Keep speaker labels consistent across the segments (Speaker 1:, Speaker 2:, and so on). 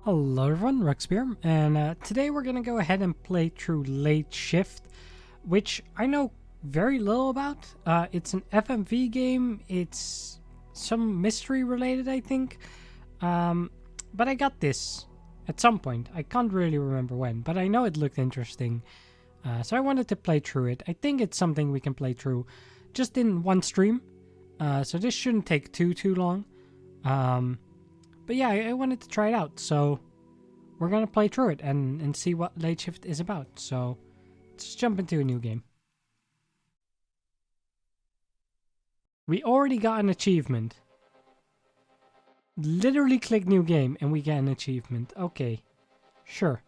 Speaker 1: Hello everyone, Raxby, and today we're going to go ahead and play through Late Shift, which I know very little about. It's an FMV game, it's some mystery related, I think, but I got this at some point. I can't really remember when, but I know it looked interesting, so I wanted to play through it. I think it's something we can play through just in one stream, so this shouldn't take too long. But yeah, I wanted to try it out, so we're gonna play through it and see what Late Shift is about. So let's jump into a new game. We already got an achievement. Literally click new game and we get an achievement. Okay, sure.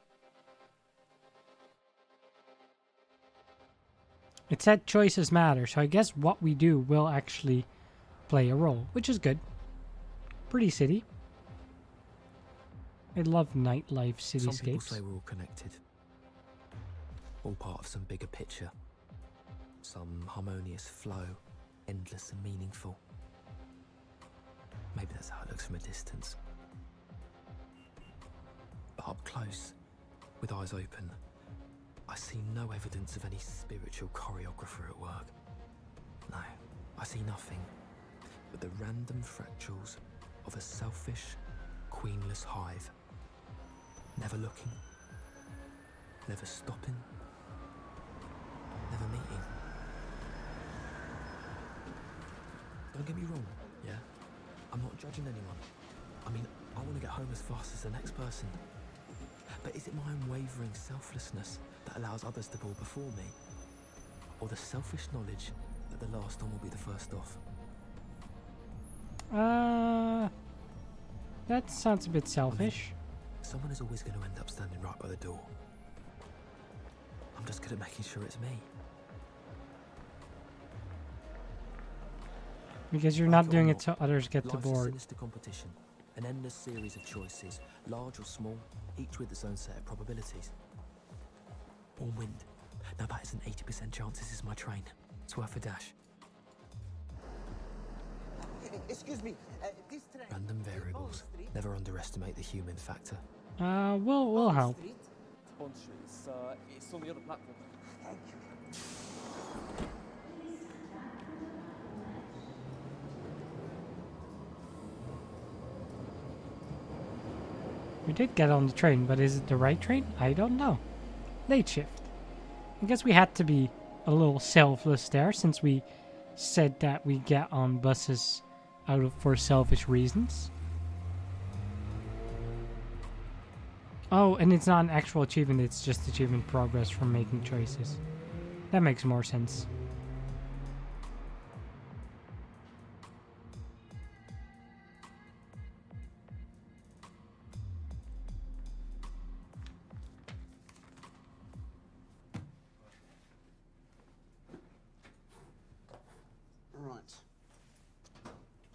Speaker 1: It said choices matter, so I guess what we do will actually play a role, which is good. Pretty city. I love nightlife cityscapes.
Speaker 2: Some people say we're all connected. All part of some bigger picture. Some harmonious flow, endless and meaningful. Maybe that's how it looks from a distance. But up close, with eyes open, I see no evidence of any spiritual choreographer at work. No, I see nothing but the random fractals of a selfish, queenless hive. Never looking, never stopping, never meeting. Don't get me wrong, yeah? I'm not judging anyone. I mean, I want to get home as fast as the next person. But is it my unwavering selflessness that allows others to board before me? Or the selfish knowledge that the last one will be the first off?
Speaker 1: That sounds a bit selfish.
Speaker 2: Someone is always going to end up standing right by the door. I'm just good at making sure it's me.
Speaker 1: Because you're not doing it so others get to
Speaker 2: Life's a
Speaker 1: board.
Speaker 2: sinister competition, an endless series of choices, large or small, each with its own set of probabilities. Warm wind. Now that is an 80% chance this is my train. It's worth a dash.
Speaker 3: Excuse me, this train...
Speaker 2: Random variables. Never underestimate the human factor.
Speaker 1: We'll help.
Speaker 3: Bond Street, it's on the other platform. Thank you.
Speaker 1: We did get on the train, but is it the right train? I don't know. Late Shift. I guess we had to be a little selfless there, since we said that we get on buses for selfish reasons. Oh, and it's not an actual achievement, it's just achievement progress from making choices. That makes more sense.
Speaker 4: Right.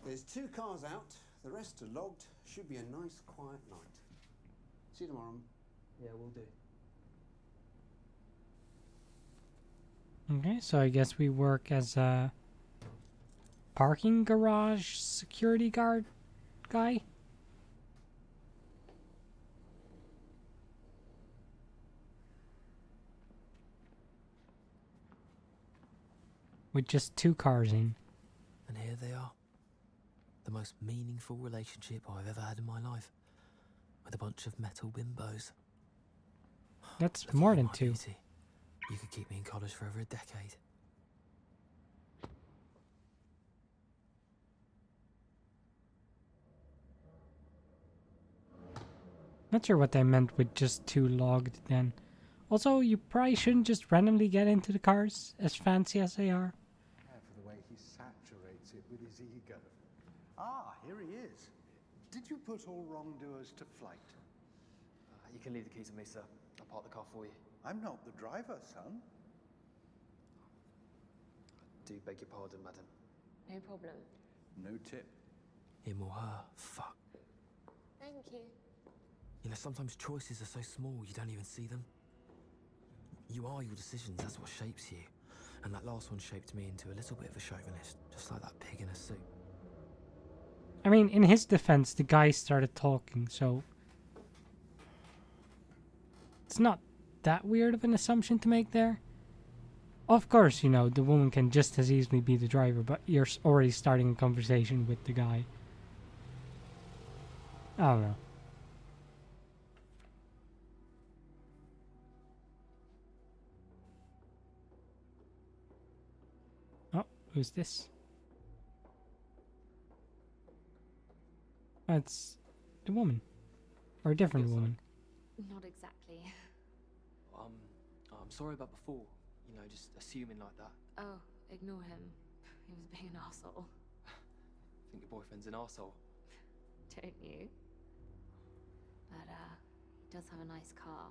Speaker 4: There's 2 cars out. The rest are logged. Should be a nice, quiet night. See you tomorrow.
Speaker 3: Yeah, we'll do.
Speaker 1: Okay, so I guess we work as a parking garage security guard guy. With just 2 cars in.
Speaker 2: And here they are. The most meaningful relationship I've ever had in my life. With a bunch of metal bimbos.
Speaker 1: That's
Speaker 2: Look
Speaker 1: more
Speaker 2: at
Speaker 1: than
Speaker 2: my
Speaker 1: 2.
Speaker 2: beauty. You could keep me in college for over a decade.
Speaker 1: Not sure what they meant with just 2 logged then. Also, you probably shouldn't just randomly get into the cars, as fancy as they are.
Speaker 5: For the way he saturates it with his ego. Ah, here he is. Did you put all wrongdoers to flight?
Speaker 3: You can leave the keys to me, sir. I'll park the car for you.
Speaker 5: I'm not the driver, son.
Speaker 3: Do beg your pardon, madam.
Speaker 6: No problem.
Speaker 5: No tip.
Speaker 2: Him or her. Fuck.
Speaker 6: Thank you.
Speaker 2: You know, sometimes choices are so small you don't even see them. You are your decisions, that's what shapes you. And that last one shaped me into a little bit of a chauvinist, just like that pig in a suit.
Speaker 1: I mean, in his defense, the guy started talking, so it's not that weird of an assumption to make there. Of course, you know, the woman can just as easily be the driver, but you're already starting a conversation with the guy. I don't know. Oh, who's this? That's the woman. Or a different woman.
Speaker 6: Not exactly.
Speaker 3: I'm sorry about before. You know, just assuming like that.
Speaker 6: Oh, ignore him. He was being an arsehole.
Speaker 3: I think your boyfriend's an arsehole.
Speaker 6: Don't you? But, he does have a nice car.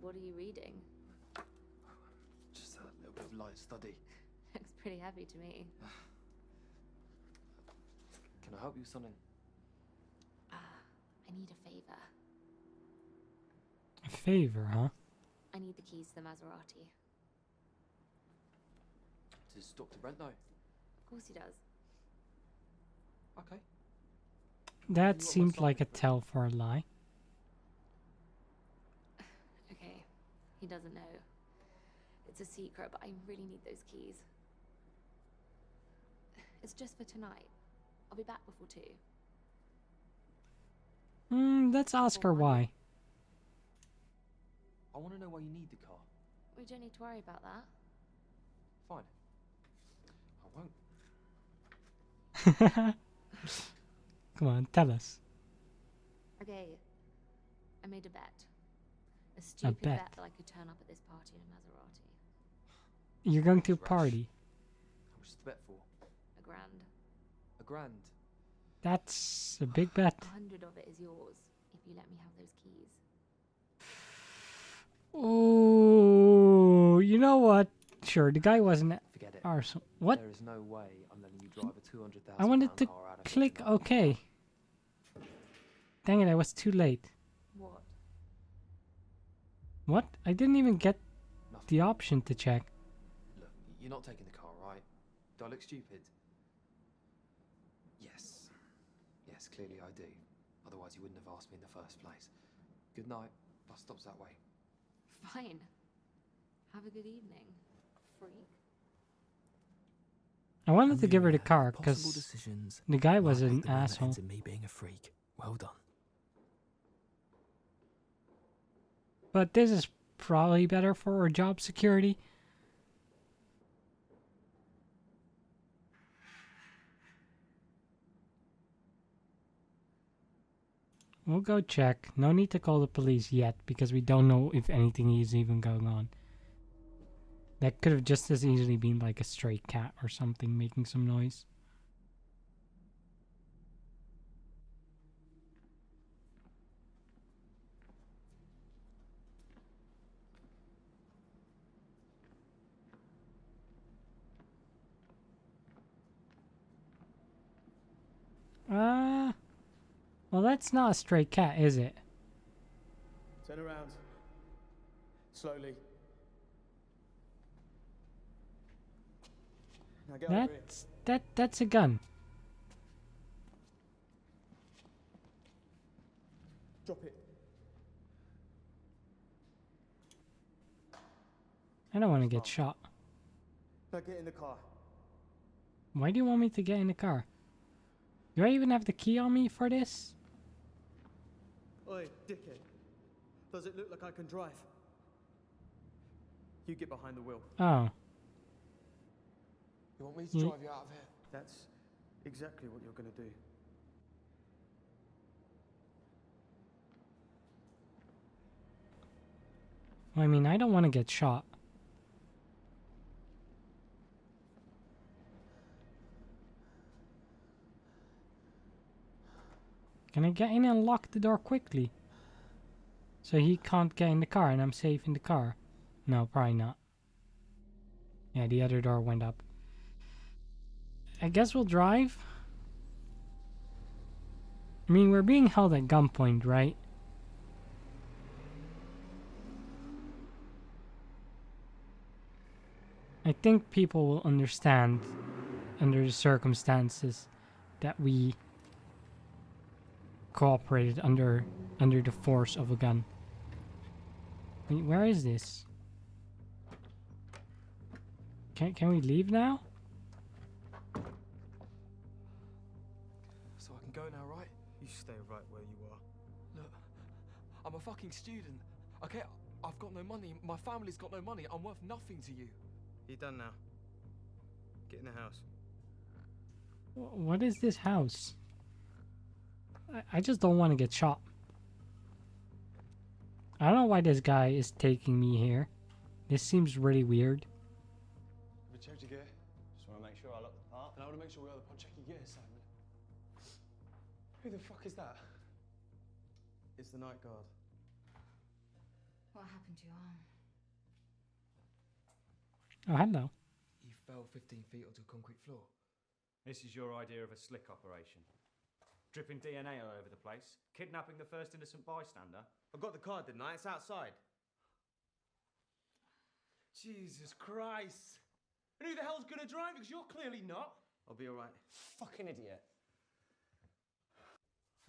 Speaker 6: What are you reading?
Speaker 3: Just a little bit of light study.
Speaker 6: Looks pretty heavy to me.
Speaker 3: Can I help you with something?
Speaker 6: I need a favor.
Speaker 1: A favor, huh?
Speaker 6: I need the keys to the Maserati.
Speaker 3: Does Dr. Brent know?
Speaker 6: Of course he does.
Speaker 3: Okay.
Speaker 1: That seemed like a tell for a lie.
Speaker 6: Okay, he doesn't know. It's a secret, but I really need those keys. It's just for tonight. I'll be back before 2.
Speaker 1: Let's ask her why.
Speaker 3: I want to know why you need the car.
Speaker 6: We don't need to worry about that.
Speaker 3: Fine. I won't.
Speaker 1: Come on, tell us.
Speaker 6: Okay, I made a bet. A stupid
Speaker 1: bet?
Speaker 6: bet that I could turn up at this party in a Maserati.
Speaker 1: You're going to a
Speaker 3: Rash.
Speaker 1: party.
Speaker 3: How much is the bet for? $1 grand.
Speaker 1: That's a big bet.
Speaker 6: 100 of it is yours if you let me have those keys.
Speaker 1: Oh, you know what? Sure, the guy wasn't
Speaker 3: Forget it.
Speaker 1: arsehole. What?
Speaker 3: There is no way I'm letting you drive a $200,000
Speaker 1: I wanted to
Speaker 3: car out of
Speaker 1: click
Speaker 3: tonight.
Speaker 1: OK. Dang it, I was too late.
Speaker 6: What?
Speaker 1: What? I didn't even get
Speaker 3: Nothing.
Speaker 1: the option to check.
Speaker 3: Look, you're not taking the car, right? Do I look stupid? Yes. Yes, clearly I do. Otherwise you wouldn't have asked me in the first place. Good night. Bus stop's that way.
Speaker 6: Fine. Have a good evening, freak.
Speaker 1: I wanted to give her the car
Speaker 2: Possible
Speaker 1: because
Speaker 2: decisions
Speaker 1: the guy was
Speaker 2: might
Speaker 1: an
Speaker 2: make the one that
Speaker 1: asshole.
Speaker 2: ends in me being a freak. Well done.
Speaker 1: But this is probably better for her job security. We'll go check. No need to call the police yet because we don't know if anything is even going on. That could have just as easily been like a stray cat or something making some noise. Well, that's not a stray cat, is it?
Speaker 3: Turn around. Slowly. Now get over here.
Speaker 1: That's a gun.
Speaker 3: Drop it.
Speaker 1: I don't want to get shot.
Speaker 3: Now get in the car.
Speaker 1: Why do you want me to get in the car? Do I even have the key on me for this?
Speaker 3: Oi, dickhead. Does it look like I can drive? You get behind the wheel.
Speaker 1: Oh.
Speaker 3: You want me to
Speaker 1: Ye-
Speaker 3: drive you out of here? That's exactly what you're going to do.
Speaker 1: I mean, I don't want to get shot. Can I get in and lock the door quickly? So he can't get in the car and I'm safe in the car? No, probably not. Yeah, the other door went up. I guess we'll drive. I mean, we're being held at gunpoint, right? I think people will understand under the circumstances that we cooperated under the force of a gun. Wait, where is this? Can we leave now?
Speaker 3: So I can go now, right?
Speaker 7: You stay right where you are.
Speaker 3: Look, I'm a fucking student. Okay, I've got no money. My family's got no money. I'm worth nothing to you.
Speaker 7: You're done now. Get in the house.
Speaker 1: What is this house? I just don't want to get shot. I don't know why this guy is taking me here. This seems really weird.
Speaker 8: Have you checked your gear?
Speaker 9: Just want to make sure I lock the part.
Speaker 8: And I want to make sure we are the pod. Check your gear, Simon. Who the fuck is that?
Speaker 7: It's the night guard.
Speaker 6: What happened to your arm?
Speaker 1: Oh, hello.
Speaker 3: You fell 15 feet onto a concrete floor.
Speaker 9: This is your idea of a slick operation. Dripping DNA all over the place. Kidnapping the first innocent bystander.
Speaker 7: I got the card, didn't I? It's outside.
Speaker 8: Jesus Christ. And who the hell's gonna drive? Because you're clearly not.
Speaker 7: I'll be alright.
Speaker 9: Fucking idiot.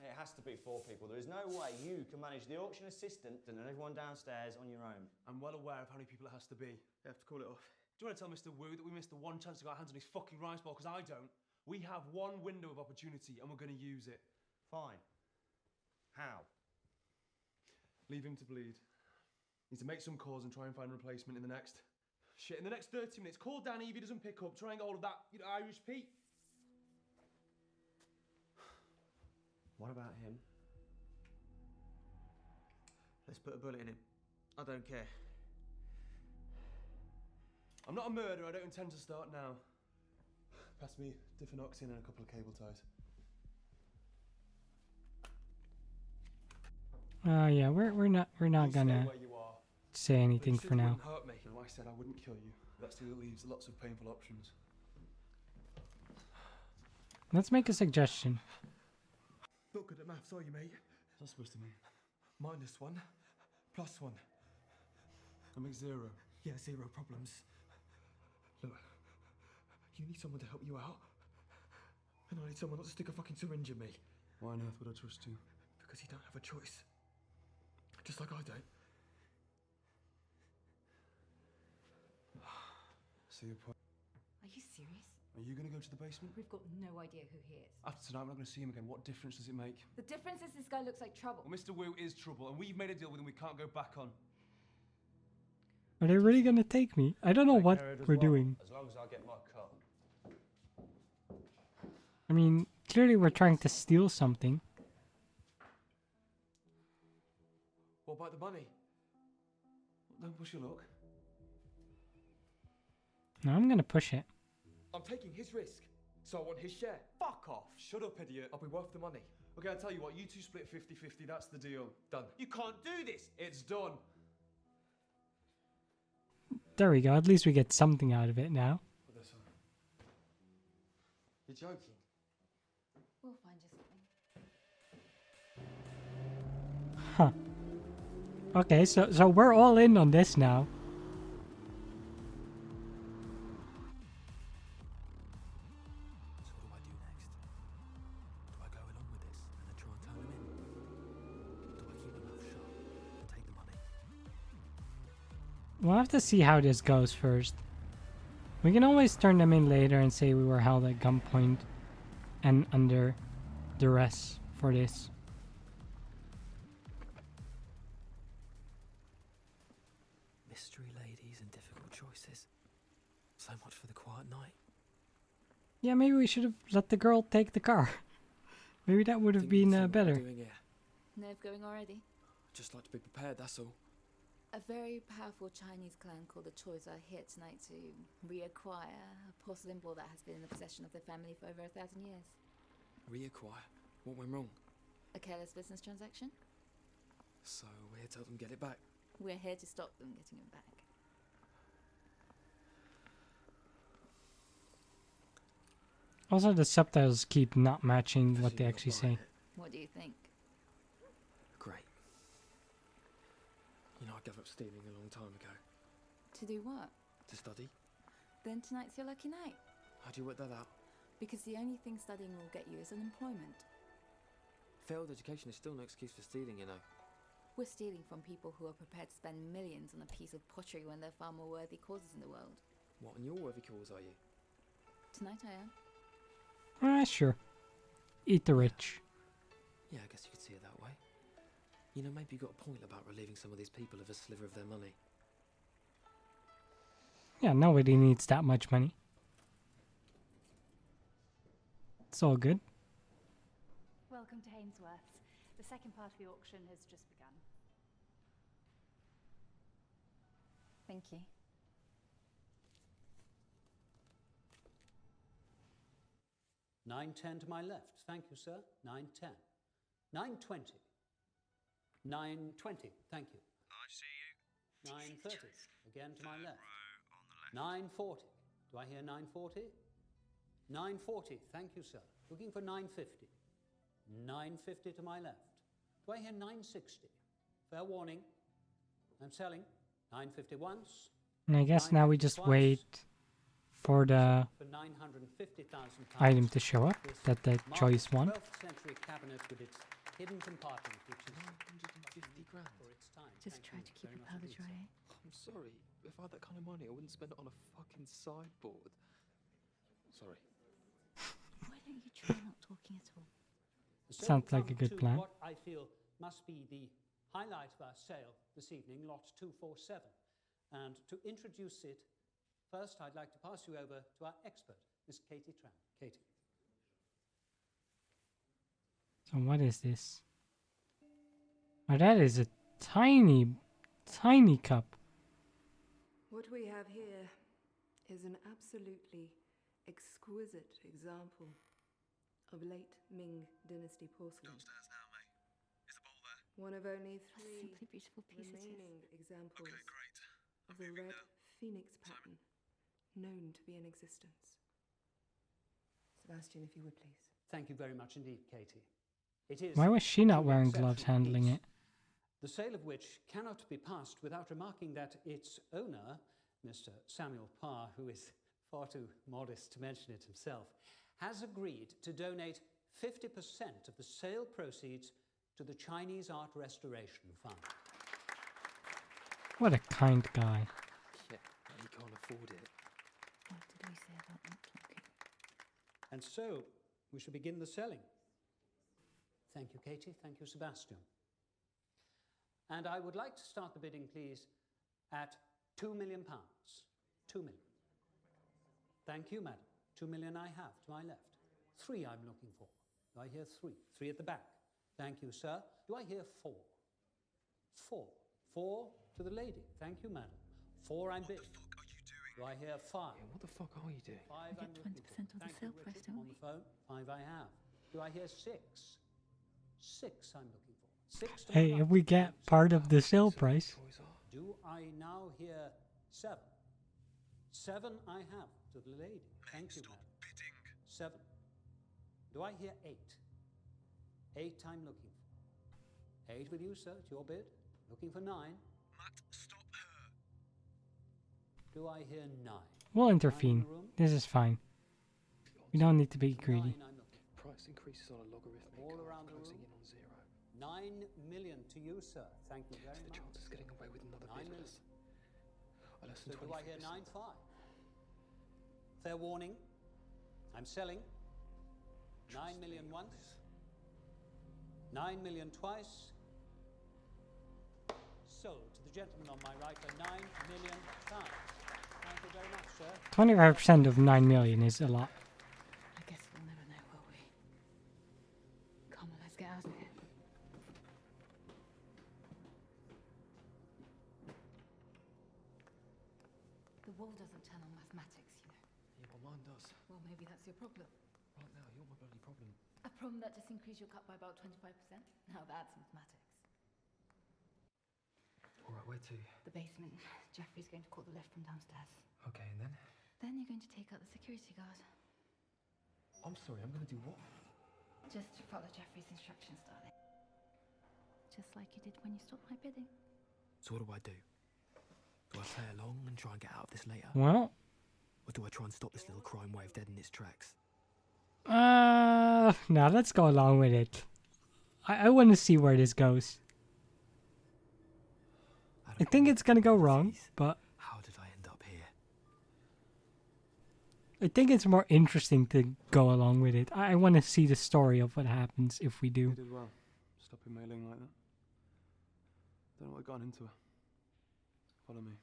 Speaker 9: It has to be 4 people. There is no way you can manage the auction assistant and everyone downstairs on your own.
Speaker 8: I'm well aware of how many people it has to be.
Speaker 7: You have to call it off.
Speaker 8: Do you want to tell Mr. Wu that we missed the one chance to get our hands on his fucking rice ball? Because I don't. We have one window of opportunity and we're going to use it.
Speaker 9: Fine. How?
Speaker 8: Leave him to bleed. Need to make some calls and try and find a replacement in the next... Shit, in the next 30 minutes. Call Danny if he doesn't pick up. Try and get hold of that, Irish Pete.
Speaker 7: What about him? Let's put a bullet in him. I don't care.
Speaker 8: I'm not a murderer. I don't intend to start now. Pass me diphenoxin and a couple of cable ties.
Speaker 1: Yeah, we're not gonna
Speaker 8: Where you are.
Speaker 1: say anything for now.
Speaker 8: Wouldn't hurt me. No, I said I wouldn't kill you. That still leaves lots of painful options.
Speaker 1: Let's make a suggestion.
Speaker 8: Not good at maths, are you, mate? What's that supposed to mean? -1, +1. That makes 0. Yeah, 0 problems. Look, you need someone to help you out. And I need someone not to stick a fucking syringe in me. Why on earth would I trust you? Because you don't have a choice. Just like I don't. See your point.
Speaker 10: Are you serious?
Speaker 8: Are you going to go to the basement?
Speaker 10: We've got no idea who he is.
Speaker 8: After tonight, we're not going to see him again. What difference does it make?
Speaker 10: The difference is this guy looks like trouble.
Speaker 8: Well, Mr. Wu is trouble, and we've made a deal with him we can't go back on.
Speaker 1: Are they really gonna take me? I don't know
Speaker 9: Take
Speaker 1: what
Speaker 9: care of it as
Speaker 1: we're
Speaker 9: well,
Speaker 1: doing.
Speaker 9: As long as I get my cut.
Speaker 1: I mean, clearly we're trying to steal something.
Speaker 8: What about the money? Don't push your luck.
Speaker 1: No, I'm gonna push it.
Speaker 3: I'm taking his risk, so I want his share. Fuck off.
Speaker 8: Shut up, idiot.
Speaker 3: I'll be worth the money.
Speaker 8: Okay, I'll tell you what. You two split 50-50. That's the deal.
Speaker 3: Done.
Speaker 8: You can't do this. It's done.
Speaker 1: There we go. At least we get something out of it now.
Speaker 8: Put this on.
Speaker 3: You're joking.
Speaker 10: We'll find you something.
Speaker 1: Huh. Okay, so we're all in on this now.
Speaker 2: So what do I do next? Do I go along with this and then try and turn him in? Do I keep my mouth shut and take the money?
Speaker 1: We'll have to see how this goes first. We can always turn them in later and say we were held at gunpoint and under duress for this.
Speaker 2: Mystery ladies and difficult choices. So much for the quiet night.
Speaker 1: Yeah, maybe we should have let the girl take the car. Maybe that would have
Speaker 3: Think you can
Speaker 1: been
Speaker 3: see what
Speaker 1: better.
Speaker 3: I'm doing here?
Speaker 6: Nerve going already?
Speaker 3: I'd just like to be prepared, that's all.
Speaker 6: A very powerful Chinese clan called the Choi's are here tonight to reacquire a porcelain ball that has been in the possession of their family for over 1,000 years.
Speaker 3: Reacquire? What went wrong?
Speaker 6: A careless business transaction?
Speaker 3: So we're here to help them get it back.
Speaker 6: We're here to stop them getting it back.
Speaker 1: Also, the subtitles keep not matching what they
Speaker 3: You're not
Speaker 1: actually
Speaker 3: buying
Speaker 1: say.
Speaker 3: it.
Speaker 6: What do you think?
Speaker 3: Great. You know, I gave up stealing a long time ago.
Speaker 6: To do what?
Speaker 3: To study?
Speaker 6: Then tonight's your lucky night.
Speaker 3: How do you work that out?
Speaker 6: Because the only thing studying will get you is unemployment.
Speaker 2: failed education is still no excuse for stealing, you know.
Speaker 6: We're stealing from people who are prepared to spend millions on a piece of pottery when there are far more worthy causes in the world.
Speaker 2: What, and you're worthy cause, are you?
Speaker 6: Tonight I am.
Speaker 1: Sure. Eat the rich.
Speaker 2: Yeah, I guess you could see it that way. You know, maybe you got a point about relieving some of these people of a sliver of their money.
Speaker 1: Yeah, nobody needs that much money. It's all good.
Speaker 10: Welcome to Hainsworth's. The second part of the auction has just begun.
Speaker 6: Thank you.
Speaker 11: $9.10 to my left. Thank you, sir. $9.10. $9.20. $9.20. Thank you.
Speaker 12: I see you.
Speaker 11: $9.30. Again to my left. $9.40. Do I hear $9.40? $9.40. Thank you, sir. Looking for $9.50. $9.50 to my left. Do I hear $9.60? Fair warning. I'm selling. $9.50 once.
Speaker 1: And I guess now we just wait for the
Speaker 11: For £950,000.
Speaker 1: item to show up
Speaker 11: This
Speaker 1: that the choice won.
Speaker 11: 12th century cabinet with its hidden compartment, which is
Speaker 2: 950 grand.
Speaker 11: for its time.
Speaker 6: Just
Speaker 11: Thank
Speaker 6: try
Speaker 11: you
Speaker 6: to keep
Speaker 11: very
Speaker 6: your
Speaker 11: much
Speaker 6: powder
Speaker 11: indeed, sir.
Speaker 6: dry.
Speaker 2: I'm sorry. If I had that kind of money, I wouldn't spend it on a fucking sideboard. Sorry.
Speaker 6: Why don't you try not talking at all?
Speaker 11: So
Speaker 1: Sounds
Speaker 11: we
Speaker 1: like a
Speaker 11: come
Speaker 1: good
Speaker 11: to
Speaker 1: plan.
Speaker 11: What I feel must be the highlight of our sale this evening, lot 247. And to introduce it, first I'd like to pass you over to our expert, Miss Katie Tran. Katie.
Speaker 1: So what is this? Oh, that is a tiny, tiny cup.
Speaker 13: What we have here is an absolutely exquisite example of late Ming Dynasty porcelain.
Speaker 12: Downstairs now, mate. Is the bowl there?
Speaker 13: One of only
Speaker 6: Simply
Speaker 13: three
Speaker 6: beautiful piece it is.
Speaker 13: remaining examples
Speaker 12: Okay, great.
Speaker 13: of
Speaker 12: I'm
Speaker 13: the
Speaker 12: moving
Speaker 13: red
Speaker 12: now.
Speaker 13: phoenix pattern known to be in existence. Sebastian, if you would please.
Speaker 11: Thank you very much indeed, Katie. It is
Speaker 1: Why was she
Speaker 11: a
Speaker 1: not
Speaker 11: truly
Speaker 1: wearing gloves
Speaker 11: exceptional
Speaker 1: handling
Speaker 11: piece,
Speaker 1: it?
Speaker 11: the sale of which cannot be passed without remarking that its owner, Mr. Samuel Parr, who is far too modest to mention it himself, has agreed to donate 50% of the sale proceeds to the Chinese Art Restoration Fund.
Speaker 1: What a kind guy.
Speaker 2: Yeah, but he can't afford it.
Speaker 6: What did we say about not talking?
Speaker 11: And so, we shall begin the selling. Thank you, Katie. Thank you, Sebastian. And I would like to start the bidding, please, at £2 million. 2 million. Thank you, madam. 2 million I have to my left. 3 I'm looking for. Do I hear 3? 3 at the back. Thank you, sir. Do I hear 4? 4. 4 to the lady. Thank you, madam. 4 I'm bidding.
Speaker 12: What the fuck are you doing?
Speaker 11: Do I hear 5?
Speaker 2: Yeah, what the fuck are you doing?
Speaker 11: 5
Speaker 6: We
Speaker 11: I'm
Speaker 6: get
Speaker 11: looking
Speaker 6: 20%
Speaker 11: for.
Speaker 6: of the
Speaker 11: Thank
Speaker 6: sale
Speaker 11: you,
Speaker 6: price,
Speaker 11: Richard.
Speaker 6: don't
Speaker 11: On
Speaker 6: we?
Speaker 11: the phone. 5 I have. Do I hear 6? 6 I'm looking for. 6 to my
Speaker 1: Hey,
Speaker 11: right.
Speaker 1: if we get
Speaker 11: Thanks.
Speaker 1: part of the sale price.
Speaker 2: Choice are.
Speaker 11: Do I now hear 7? 7 I have to the lady. Thank you,
Speaker 12: Stop
Speaker 11: madam.
Speaker 12: bidding.
Speaker 11: 7. Do I hear 8? 8 I'm looking for. 8 with you, sir. It's your bid. Looking for 9.
Speaker 12: Matt, stop her.
Speaker 11: Do I hear 9?
Speaker 1: We'll intervene. This is fine. We don't need to be
Speaker 11: 9
Speaker 1: greedy.
Speaker 11: I'm looking
Speaker 2: Price increases on a logarithmic
Speaker 11: All
Speaker 2: curve,
Speaker 11: around the
Speaker 2: closing
Speaker 11: room.
Speaker 2: in on 0.
Speaker 11: for. 9 million to you, sir. Thank you very
Speaker 2: So the
Speaker 11: much.
Speaker 2: chance of getting away with another
Speaker 11: 9
Speaker 2: bid
Speaker 11: million.
Speaker 2: are less
Speaker 11: So
Speaker 2: than
Speaker 11: do I hear
Speaker 2: 23%.
Speaker 11: 9.5? Fair warning. I'm selling. 9 million once. 9 million twice. Sold to the gentleman on my right for £9 million. Thank you very much, sir.
Speaker 1: 25% of 9 million is a lot.
Speaker 6: I guess we'll never know, will we? Come on, let's get out of here. The wall doesn't turn on mathematics, you know.
Speaker 2: Yeah, but mine does.
Speaker 6: Well, maybe that's your problem.
Speaker 2: Right now, you're my bloody problem.
Speaker 6: A problem that just increased your cut by about 25%? Now that's mathematics.
Speaker 2: Alright, where to?
Speaker 6: The basement. Jeffrey's going to call the lift from downstairs.
Speaker 2: Okay, and then?
Speaker 6: Then you're going to take out the security guard.
Speaker 2: I'm sorry, I'm gonna do what?
Speaker 6: Just follow Jeffrey's instructions, darling. Just like you did when you stopped my bidding.
Speaker 2: So what do I do? Do I play along and try and get out of this later?
Speaker 1: Well,
Speaker 2: Or do I try and stop this little crime wave dead in its tracks?
Speaker 1: now let's go along with it. I want to see where this goes. I think it's gonna go wrong, but
Speaker 2: How did I end up here?
Speaker 1: I think it's more interesting to go along with it. I want to see the story of what happens if we do.
Speaker 8: You did well. Stopping mailing like that. Don't know what got into her. Follow me.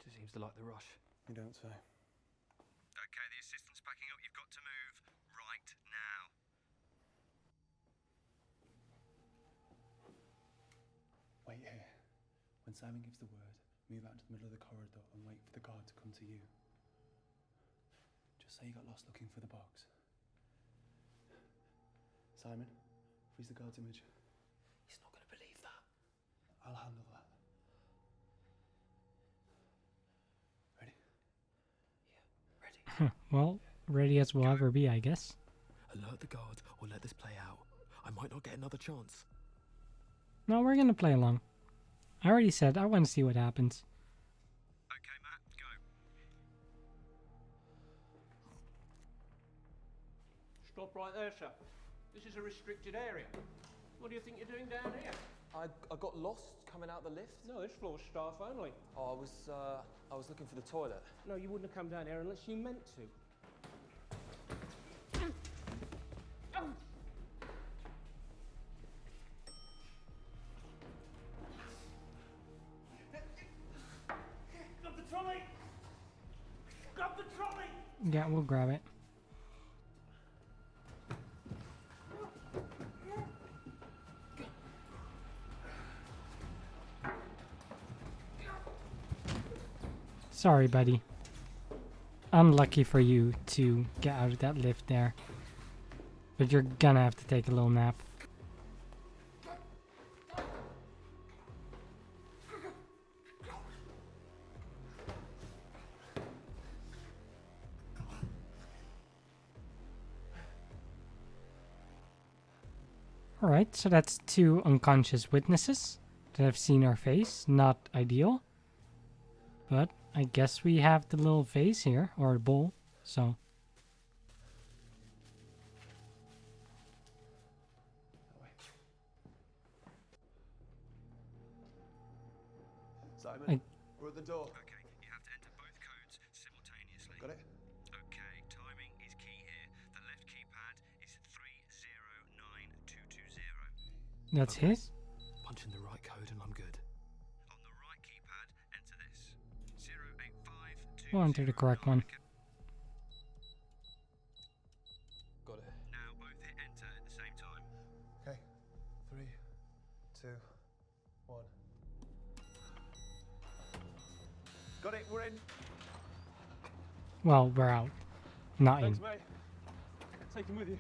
Speaker 2: She seems to like the rush.
Speaker 8: You don't say.
Speaker 12: Okay, the assistant's packing up. You've got to move right now.
Speaker 8: Wait here. When Simon gives the word, move out to the middle of the corridor and wait for the guard to come to you. Just say you got lost looking for the box. Simon, freeze the guard's image.
Speaker 2: He's not going to believe that.
Speaker 8: I'll handle that. Ready?
Speaker 2: Yeah, ready.
Speaker 1: Well, ready as we'll ever be, I guess.
Speaker 2: Alert the guard or let this play out. I might not get another chance.
Speaker 1: No, we're gonna play along. I already said I want to see what happens.
Speaker 12: Okay, Matt, go.
Speaker 7: Stop right there, sir. This is a restricted area. What do you think you're doing down here?
Speaker 3: I got lost coming out the lift.
Speaker 7: No, this floor's staff only.
Speaker 3: Oh, I was looking for the toilet.
Speaker 7: No, you wouldn't have come down here unless you meant to. Grab the trolley! Grab the trolley!
Speaker 1: Yeah, we'll grab it. Sorry, buddy. Unlucky for you to get out of that lift there. But you're gonna have to take a little nap. Alright, so that's 2 unconscious witnesses that have seen our face. Not ideal. But I guess we have the little vase here, or a bowl, so.
Speaker 8: Simon, we're at the door.
Speaker 12: Okay, you have to enter both codes simultaneously.
Speaker 8: Got it?
Speaker 12: Okay, timing is key here. The left keypad is 309220.
Speaker 1: That's his?
Speaker 2: Punch in the right code and I'm good.
Speaker 12: On the right keypad, enter this. 0852.
Speaker 1: We'll enter the correct one.
Speaker 3: Got it.
Speaker 12: Now both hit enter at the same time.
Speaker 8: Okay. 3, 2, 1. Got it, we're in.
Speaker 1: Well, we're out. Not
Speaker 8: Thanks,
Speaker 1: in.
Speaker 8: mate. Take him with you.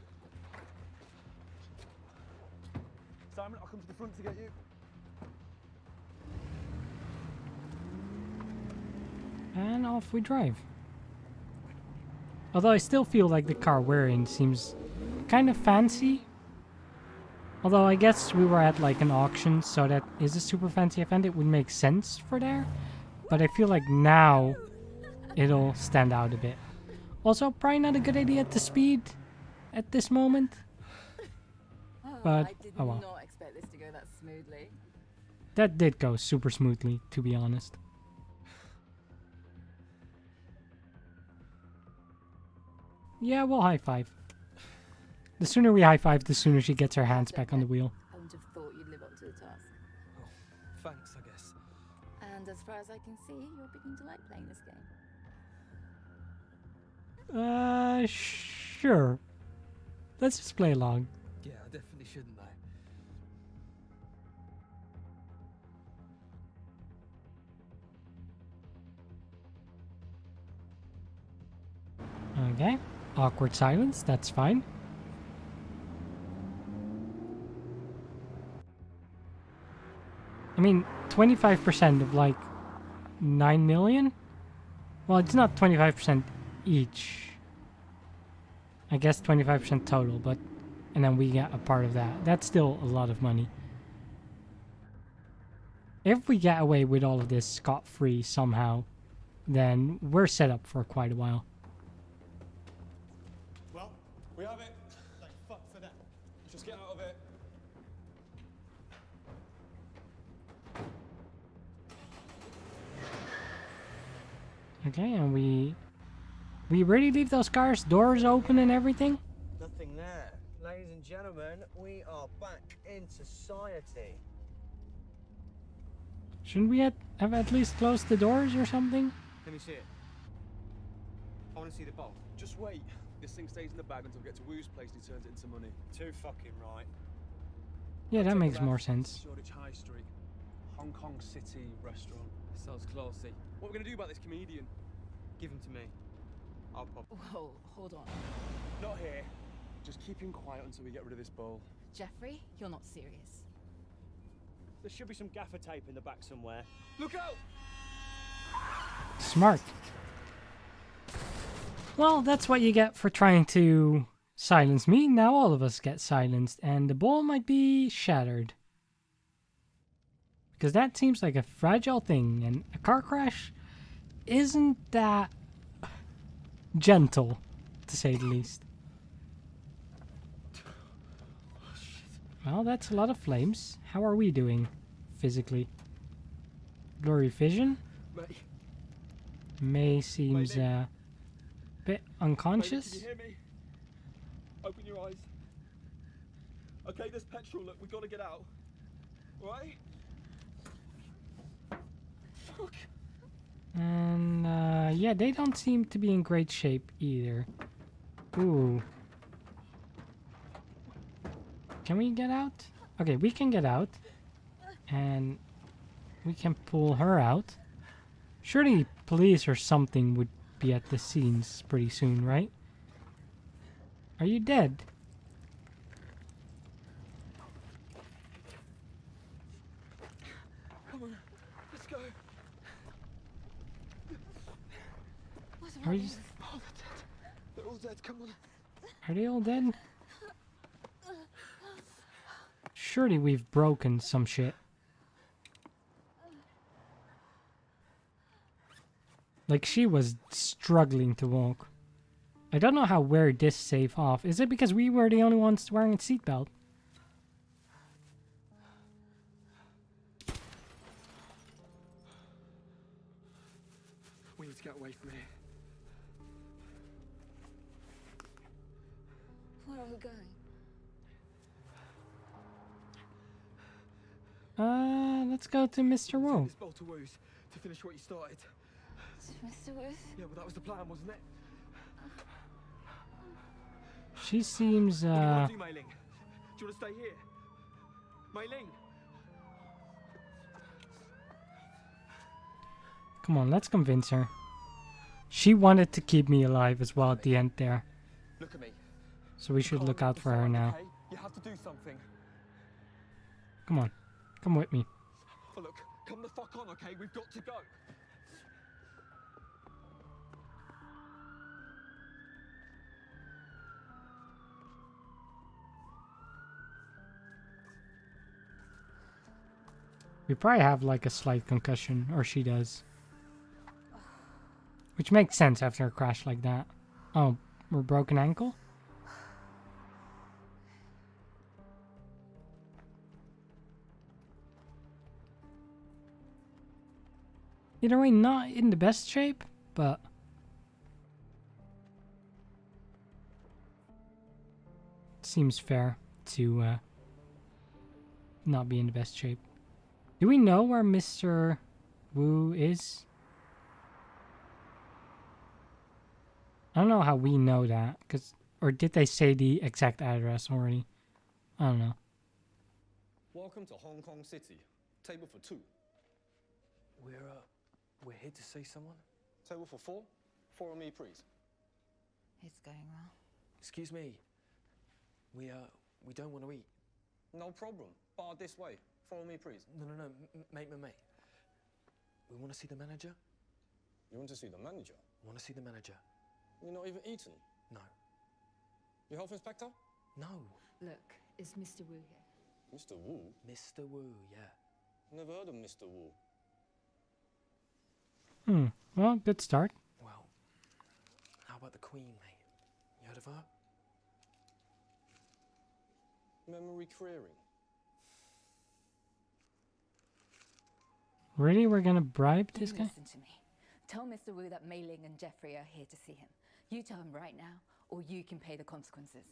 Speaker 8: Simon, I'll come to the front to get you.
Speaker 1: And off we drive. Although I still feel like the car we're in seems kind of fancy. Although I guess we were at like an auction, so that is a super fancy event. It would make sense for there. But I feel like now it'll stand out a bit. Also, probably not a good idea to speed at this moment. But,
Speaker 6: I did
Speaker 1: oh well.
Speaker 6: not expect this to go that smoothly.
Speaker 1: That did go super smoothly, to be honest. Yeah, we'll high five. The sooner we high five, the sooner she gets her hands back on the wheel.
Speaker 6: I wouldn't have thought you'd live up to the task.
Speaker 2: Oh, thanks, I guess.
Speaker 6: And as far as I can see, you're beginning to like playing this game.
Speaker 1: Sure. Let's just play along.
Speaker 2: Yeah, I definitely shouldn't though.
Speaker 1: Okay. Awkward silence, that's fine. I mean, 25% of like 9 million? Well, it's not 25% each. I guess 25% total, but and then we get a part of that. That's still a lot of money. If we get away with all of this scot-free somehow, then we're set up for quite a while.
Speaker 8: Well, we have it. Thank fuck for that. Just get out of it.
Speaker 1: Okay, and we really leave those cars doors open and everything?
Speaker 14: Nothing there. Ladies and gentlemen, we are back in society.
Speaker 1: Shouldn't we have at least closed the doors or something?
Speaker 14: Let me see it. I want to see the bolt.
Speaker 8: Just wait. This thing stays in the bag until we get to Wu's place and he turns it into money.
Speaker 14: Too fucking right.
Speaker 1: Yeah, that
Speaker 8: Take a
Speaker 1: makes
Speaker 8: left,
Speaker 1: more sense.
Speaker 8: Shoreditch High Street.
Speaker 14: Hong Kong City restaurant.
Speaker 8: Sounds classy. What are we gonna do about this comedian?
Speaker 14: Give him to me. I'll pop.
Speaker 6: Whoa, hold on.
Speaker 8: Not here. Just keep him quiet until we get rid of this bowl.
Speaker 6: Jeffrey, you're not serious.
Speaker 14: There should be some gaffer tape in the back somewhere.
Speaker 8: Look out!
Speaker 1: Smart. Well, that's what you get for trying to silence me. Now all of us get silenced, and the bowl might be shattered. Because that seems like a fragile thing, and a car crash isn't that gentle, to say the least. Well, that's a lot of flames. How are we doing physically? Blurry vision? May seems a bit unconscious.
Speaker 8: Can you hear me? Open your eyes. Okay, there's petrol. Look, we gotta get out. Right? Fuck.
Speaker 1: And yeah, they don't seem to be in great shape either. Ooh. Can we get out? Okay, we can get out. And we can pull her out. Surely police or something would be at the scenes pretty soon, right? Are you dead?
Speaker 8: Come on, let's go.
Speaker 1: Are you?
Speaker 8: Oh, they're dead. They're all dead. Come on.
Speaker 1: Are they all dead? Surely we've broken some shit. Like, she was struggling to walk. I don't know how we're this safe off. Is it because we were the only ones wearing a seatbelt?
Speaker 8: We need to get away from here.
Speaker 6: Where are we going?
Speaker 1: Let's go to Mr. Wu.
Speaker 8: This bowl to Wu's to finish what you started.
Speaker 6: Mr. Wuth?
Speaker 8: Yeah, well, that was the plan, wasn't it?
Speaker 1: She seems,
Speaker 8: What do you want to do, Mei Ling? Do you want to stay here? Mei Ling?
Speaker 1: Come on, let's convince her. She wanted to keep me alive as well at the end there.
Speaker 8: Look at me.
Speaker 1: So we should look out for her now.
Speaker 8: Okay? You have to do something.
Speaker 1: Come on. Come with me.
Speaker 8: Oh, look, come the fuck on, okay? We've got to go.
Speaker 1: We probably have like a slight concussion, or she does. Which makes sense after a crash like that. Oh, we're broken ankle? Either way, not in the best shape, but seems fair to not be in the best shape. Do we know where Mr. Wu is? I don't know how we know that, or did they say the exact address already? I don't know.
Speaker 15: Welcome to Hong Kong City. Table for two.
Speaker 2: We're here to see someone?
Speaker 15: Table for four. Follow me, please.
Speaker 6: It's going well.
Speaker 2: Excuse me. We don't want to eat.
Speaker 15: No problem. Bar this way. Follow me, please.
Speaker 2: No, mate. We want to see the manager.
Speaker 15: You want to see the manager?
Speaker 2: I want to see the manager.
Speaker 15: You're not even eaten?
Speaker 2: No.
Speaker 15: Your health inspector?
Speaker 2: No.
Speaker 6: Look, is Mr. Wu here?
Speaker 15: Mr. Wu?
Speaker 2: Mr. Wu, yeah.
Speaker 15: Never heard of Mr. Wu.
Speaker 1: Well, good start.
Speaker 2: Well, how about the Queen, mate? You heard of her?
Speaker 15: Memory clearing.
Speaker 1: Really? We're gonna bribe this guy?
Speaker 6: Listen to me.
Speaker 16: Tell Mr. Wu that Mei Ling and Jeffrey are here to see him. You tell him right now, or you can pay the consequences.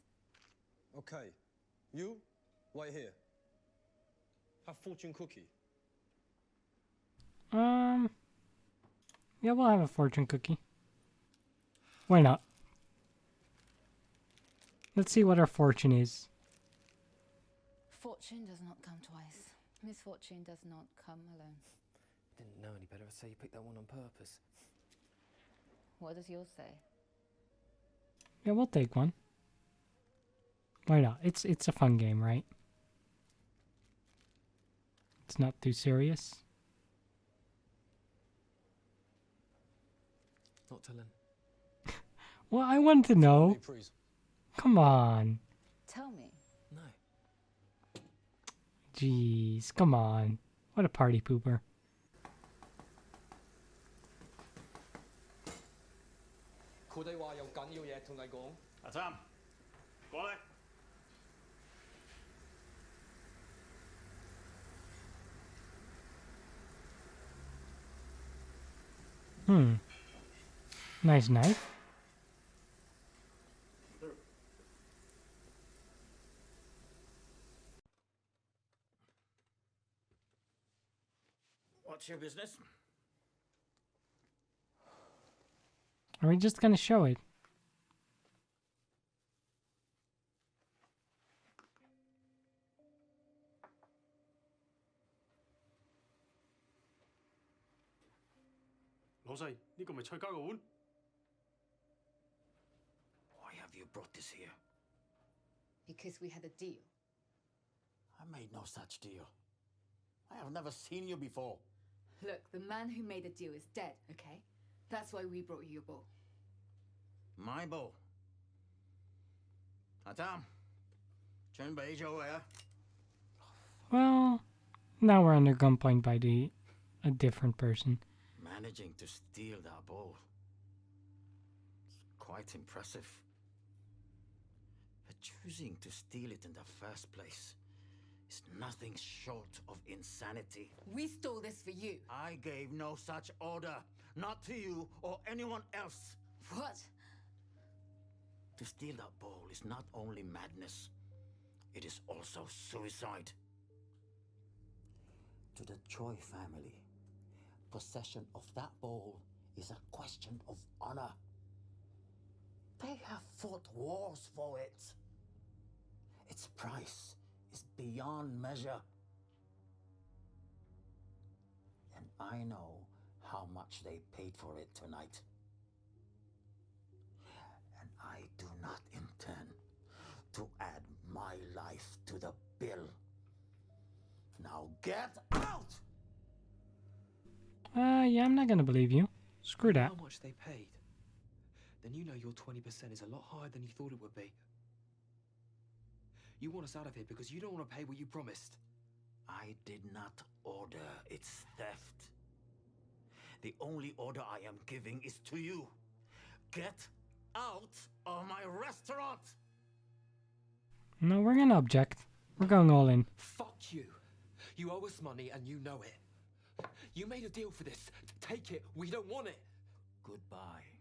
Speaker 15: Okay. You, wait here. Have fortune cookie.
Speaker 1: Yeah, we'll have a fortune cookie. Why not? Let's see what our fortune is.
Speaker 16: Fortune does not come twice. Misfortune does not come alone.
Speaker 2: Didn't know any better. I'd say you picked that one on purpose.
Speaker 16: What does yours say?
Speaker 1: Yeah, we'll take one. Why not? It's a fun game, right? It's not too serious.
Speaker 2: Not telling.
Speaker 1: Well, I want to know. Come on.
Speaker 16: Tell me.
Speaker 2: No.
Speaker 1: Jeez, come on. What a party pooper. Nice knife.
Speaker 17: What's your business?
Speaker 1: Are we just gonna show it?
Speaker 17: Why have you brought this here?
Speaker 16: Because we had a deal.
Speaker 17: I made no such deal. I have never seen you before.
Speaker 16: Look, the man who made the deal is dead, okay? That's why we brought you your bow.
Speaker 17: My bow. Adam, turn beige over.
Speaker 1: Well, now we're under gunpoint by a different person.
Speaker 17: Managing to steal that bow. It's quite impressive. But choosing to steal it in the first place is nothing short of insanity.
Speaker 16: We stole this for you.
Speaker 17: I gave no such order. Not to you or anyone else.
Speaker 16: What?
Speaker 17: To steal that bowl is not only madness, it is also suicide. To the Choi family, possession of that bowl is a question of honor. They have fought wars for it. Its price is beyond measure. And I know how much they paid for it tonight. And I do not intend to add my life to the bill. Now get out!
Speaker 1: Yeah, I'm not gonna believe you. Screw that.
Speaker 3: How much they paid? Then you know your 20% is a lot higher than you thought it would be. You want us out of here because you don't want to pay what you promised.
Speaker 17: I did not order its theft. The only order I am giving is to you. Get out of my restaurant!
Speaker 1: No, we're gonna object. We're going all in.
Speaker 3: Fuck you. You owe us money and you know it. You made a deal for this. Take it. We don't want it.
Speaker 17: Goodbye.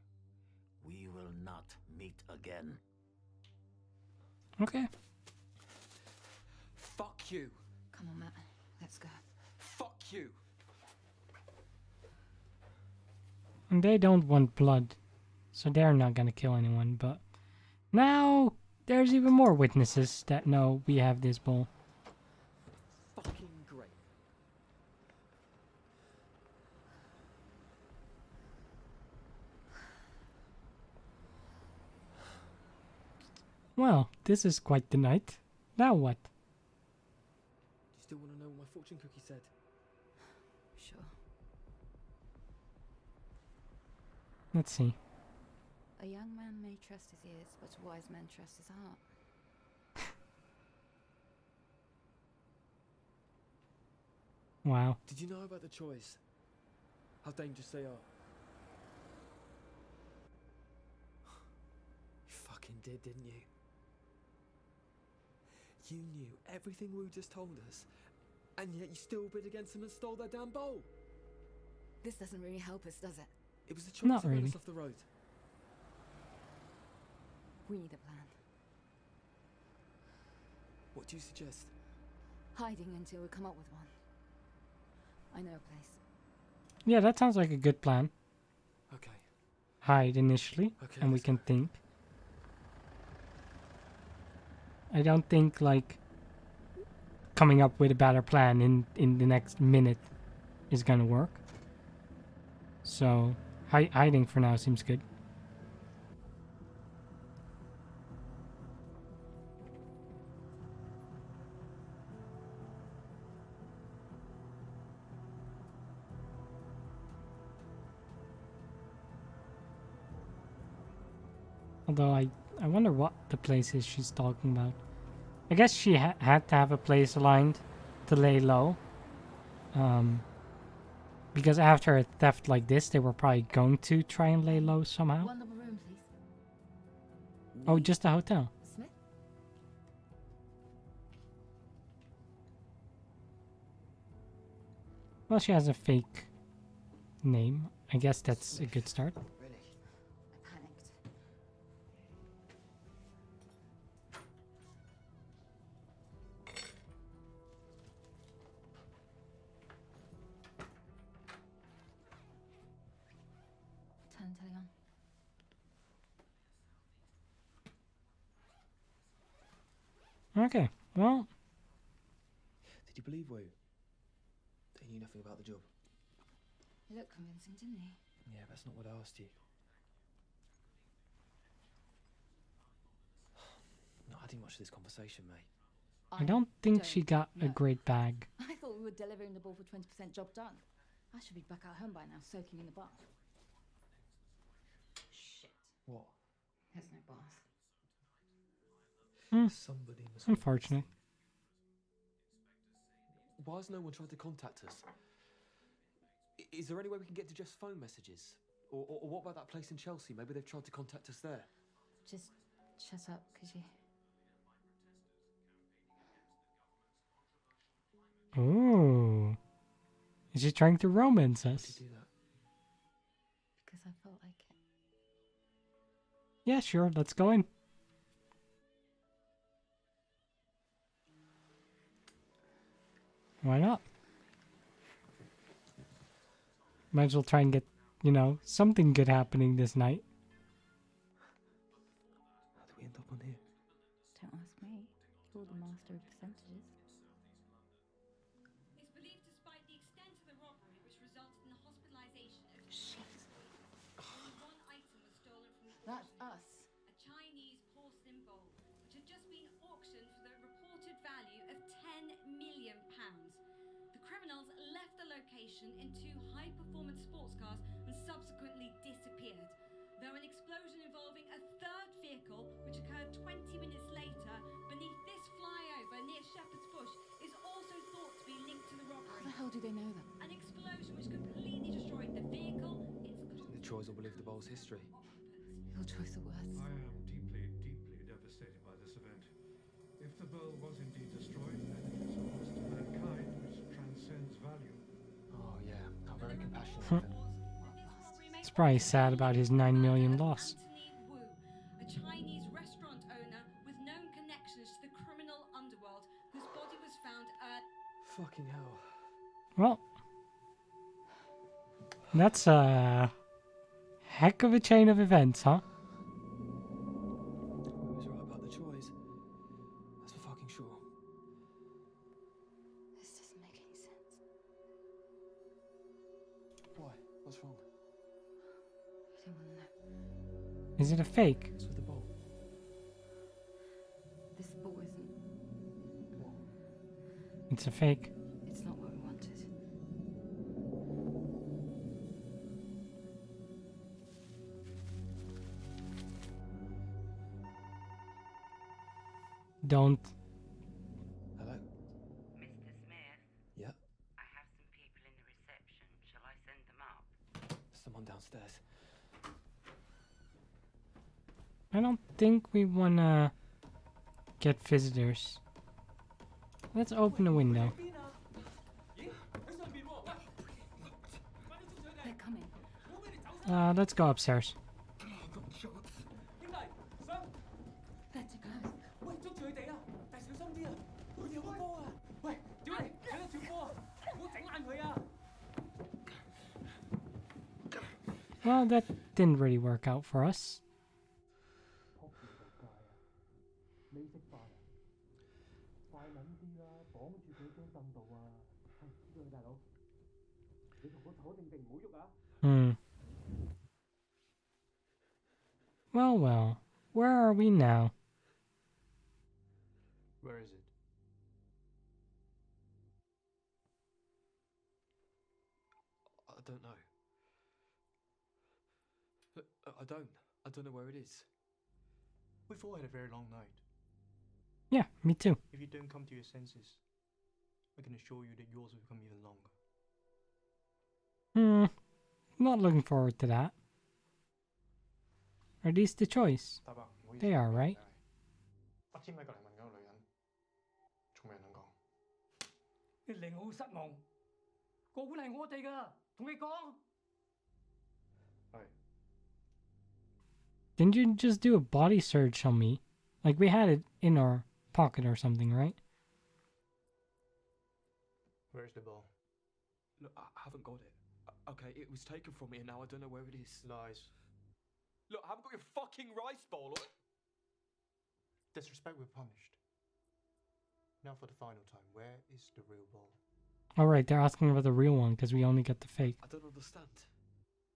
Speaker 17: We will not meet again.
Speaker 1: Okay.
Speaker 3: Fuck you.
Speaker 16: Come on, Matt. Let's go.
Speaker 3: Fuck you.
Speaker 1: And they don't want blood, so they're not gonna kill anyone, but now there's even more witnesses that know we have this bowl.
Speaker 3: Fucking great.
Speaker 1: Well, this is quite the night. Now what?
Speaker 3: Do you still want to know what my fortune cookie said?
Speaker 16: Sure.
Speaker 1: Let's see.
Speaker 16: A young man may trust his ears, but a wise man trusts his heart.
Speaker 1: Wow.
Speaker 3: Did you know about the choice? How dangerous they are? You fucking did, didn't you? You knew everything Wu just told us, and yet you still bid against them and stole their damn bowl.
Speaker 16: This doesn't really help us, does it?
Speaker 2: It was the choice
Speaker 1: Not
Speaker 2: that ran
Speaker 1: really.
Speaker 2: us off the road.
Speaker 6: We need a plan.
Speaker 2: What do you suggest?
Speaker 6: Hiding until we come up with one. I know a place.
Speaker 1: Yeah, that sounds like a good plan.
Speaker 2: Okay.
Speaker 1: Hide initially,
Speaker 2: Okay,
Speaker 1: and we
Speaker 2: let's
Speaker 1: can
Speaker 2: go.
Speaker 1: think. I don't think, like, coming up with a better plan in the next minute is gonna work. So, hiding for now seems good. Although I wonder what the place is she's talking about. I guess she had to have a place aligned to lay low. Because after a theft like this, they were probably going to try and lay low somehow.
Speaker 6: One double room, please.
Speaker 1: Oh, just a hotel.
Speaker 6: Smith?
Speaker 1: Well, she has a fake name. I guess that's a good start.
Speaker 6: Really? I panicked. Turn telly on.
Speaker 1: Okay, well,
Speaker 3: Did you believe Wu? That he knew nothing about the job?
Speaker 6: He looked convincing, didn't he?
Speaker 3: Yeah, that's not what I asked you. Not adding much to this conversation, mate.
Speaker 1: I don't think she got a great bag.
Speaker 6: I thought we were delivering the ball for 20% job done. I should be back at home by now, soaking in the bath. Shit.
Speaker 3: What?
Speaker 6: There's no bath.
Speaker 3: Somebody must.
Speaker 1: Unfortunate.
Speaker 2: Why has no one tried to contact us? Is there any way we can get to Jeff's phone messages? Or what about that place in Chelsea? Maybe they've tried to contact us there.
Speaker 6: Just shut up, could you?
Speaker 1: Ooh. Is she trying to romance us?
Speaker 2: Do that.
Speaker 6: Because I felt like it.
Speaker 1: Yeah, sure, let's go in. Why not? Might as well try and get, you know, something good happening this night.
Speaker 3: How do we end up on here?
Speaker 6: Don't ask me. You're the master of percentages.
Speaker 18: It's believed despite the extent of the robbery, which resulted in the hospitalization of only one item was stolen from the
Speaker 6: That's
Speaker 18: auction
Speaker 6: us.
Speaker 18: house, a Chinese porcelain bowl, which had just been auctioned for the reported value of £10 million. The criminals left the location in two high-performance sports cars and subsequently disappeared. Though an explosion involving a third vehicle, which occurred 20 minutes later beneath this flyover near Shepherd's Bush, is also thought to be linked to the robbery.
Speaker 6: How the hell do they know them?
Speaker 18: An explosion which completely destroyed the vehicle, its
Speaker 2: The Troys will believe the bowl's history.
Speaker 6: Your choice of words.
Speaker 5: I am deeply, deeply devastated by this event. If the bowl was indeed destroyed, then it is a loss to mankind which transcends value.
Speaker 3: Oh, yeah. How very compassionate of him.
Speaker 1: It's probably sad about his 9 million loss.
Speaker 18: Wu, a Chinese restaurant owner with known connections to the criminal underworld, whose body was found
Speaker 3: Fucking hell.
Speaker 1: Well, that's a heck of a chain of events, huh?
Speaker 3: Wu was right about the Troys. That's for fucking sure.
Speaker 6: This doesn't make any sense.
Speaker 3: Why? What's wrong?
Speaker 6: I don't want to know.
Speaker 1: Is it a fake?
Speaker 3: What's with the bowl?
Speaker 6: This ball isn't.
Speaker 1: It's a fake.
Speaker 6: It's not what we wanted.
Speaker 1: Don't.
Speaker 3: Hello?
Speaker 19: Mr. Smith?
Speaker 3: Yeah?
Speaker 19: I have some people in the reception. Shall I send them up?
Speaker 3: Someone downstairs.
Speaker 1: I don't think we wanna get visitors. Let's open the window.
Speaker 6: They're coming.
Speaker 1: Let's go upstairs.
Speaker 9: 兄弟，上！喂，捉住佢哋啊！但係小心啲啊！佢哋有個波啊！喂，屌你，睇得住波啊！唔好整爛佢啊！
Speaker 1: Well, that didn't really work out for us.
Speaker 8: 你食飯啊？快撚啲啦，綁住佢張凳度啊！係，知道你大佬。你同我坐定定，唔好喐啊！
Speaker 1: Well, well. Where are we now?
Speaker 8: Where is it?
Speaker 3: I don't know. I don't know where it is.
Speaker 8: We've all had a very long night.
Speaker 1: Yeah, me too.
Speaker 8: If you don't come to your senses, I can assure you that yours will become even longer.
Speaker 1: Not looking forward to that. Are these the choice? They are, right?
Speaker 8: 1000米隔離問嗰個女人，仲未能講。
Speaker 9: 你令我好失望。個碗係我哋㗎，同你講。
Speaker 8: 係。
Speaker 1: Didn't you just do a body search on me? Like we had it in our pocket or something, right?
Speaker 8: Where's the ball?
Speaker 3: Look, I haven't got it. Okay, it was taken from me and now I don't know where it is.
Speaker 8: Lies.
Speaker 3: Look, I haven't got your fucking rice bowl.
Speaker 8: Disrespect, we're punished. Now for the final time, where is the real ball?
Speaker 1: Alright, they're asking for the real one because we only got the fake.
Speaker 3: I don't understand.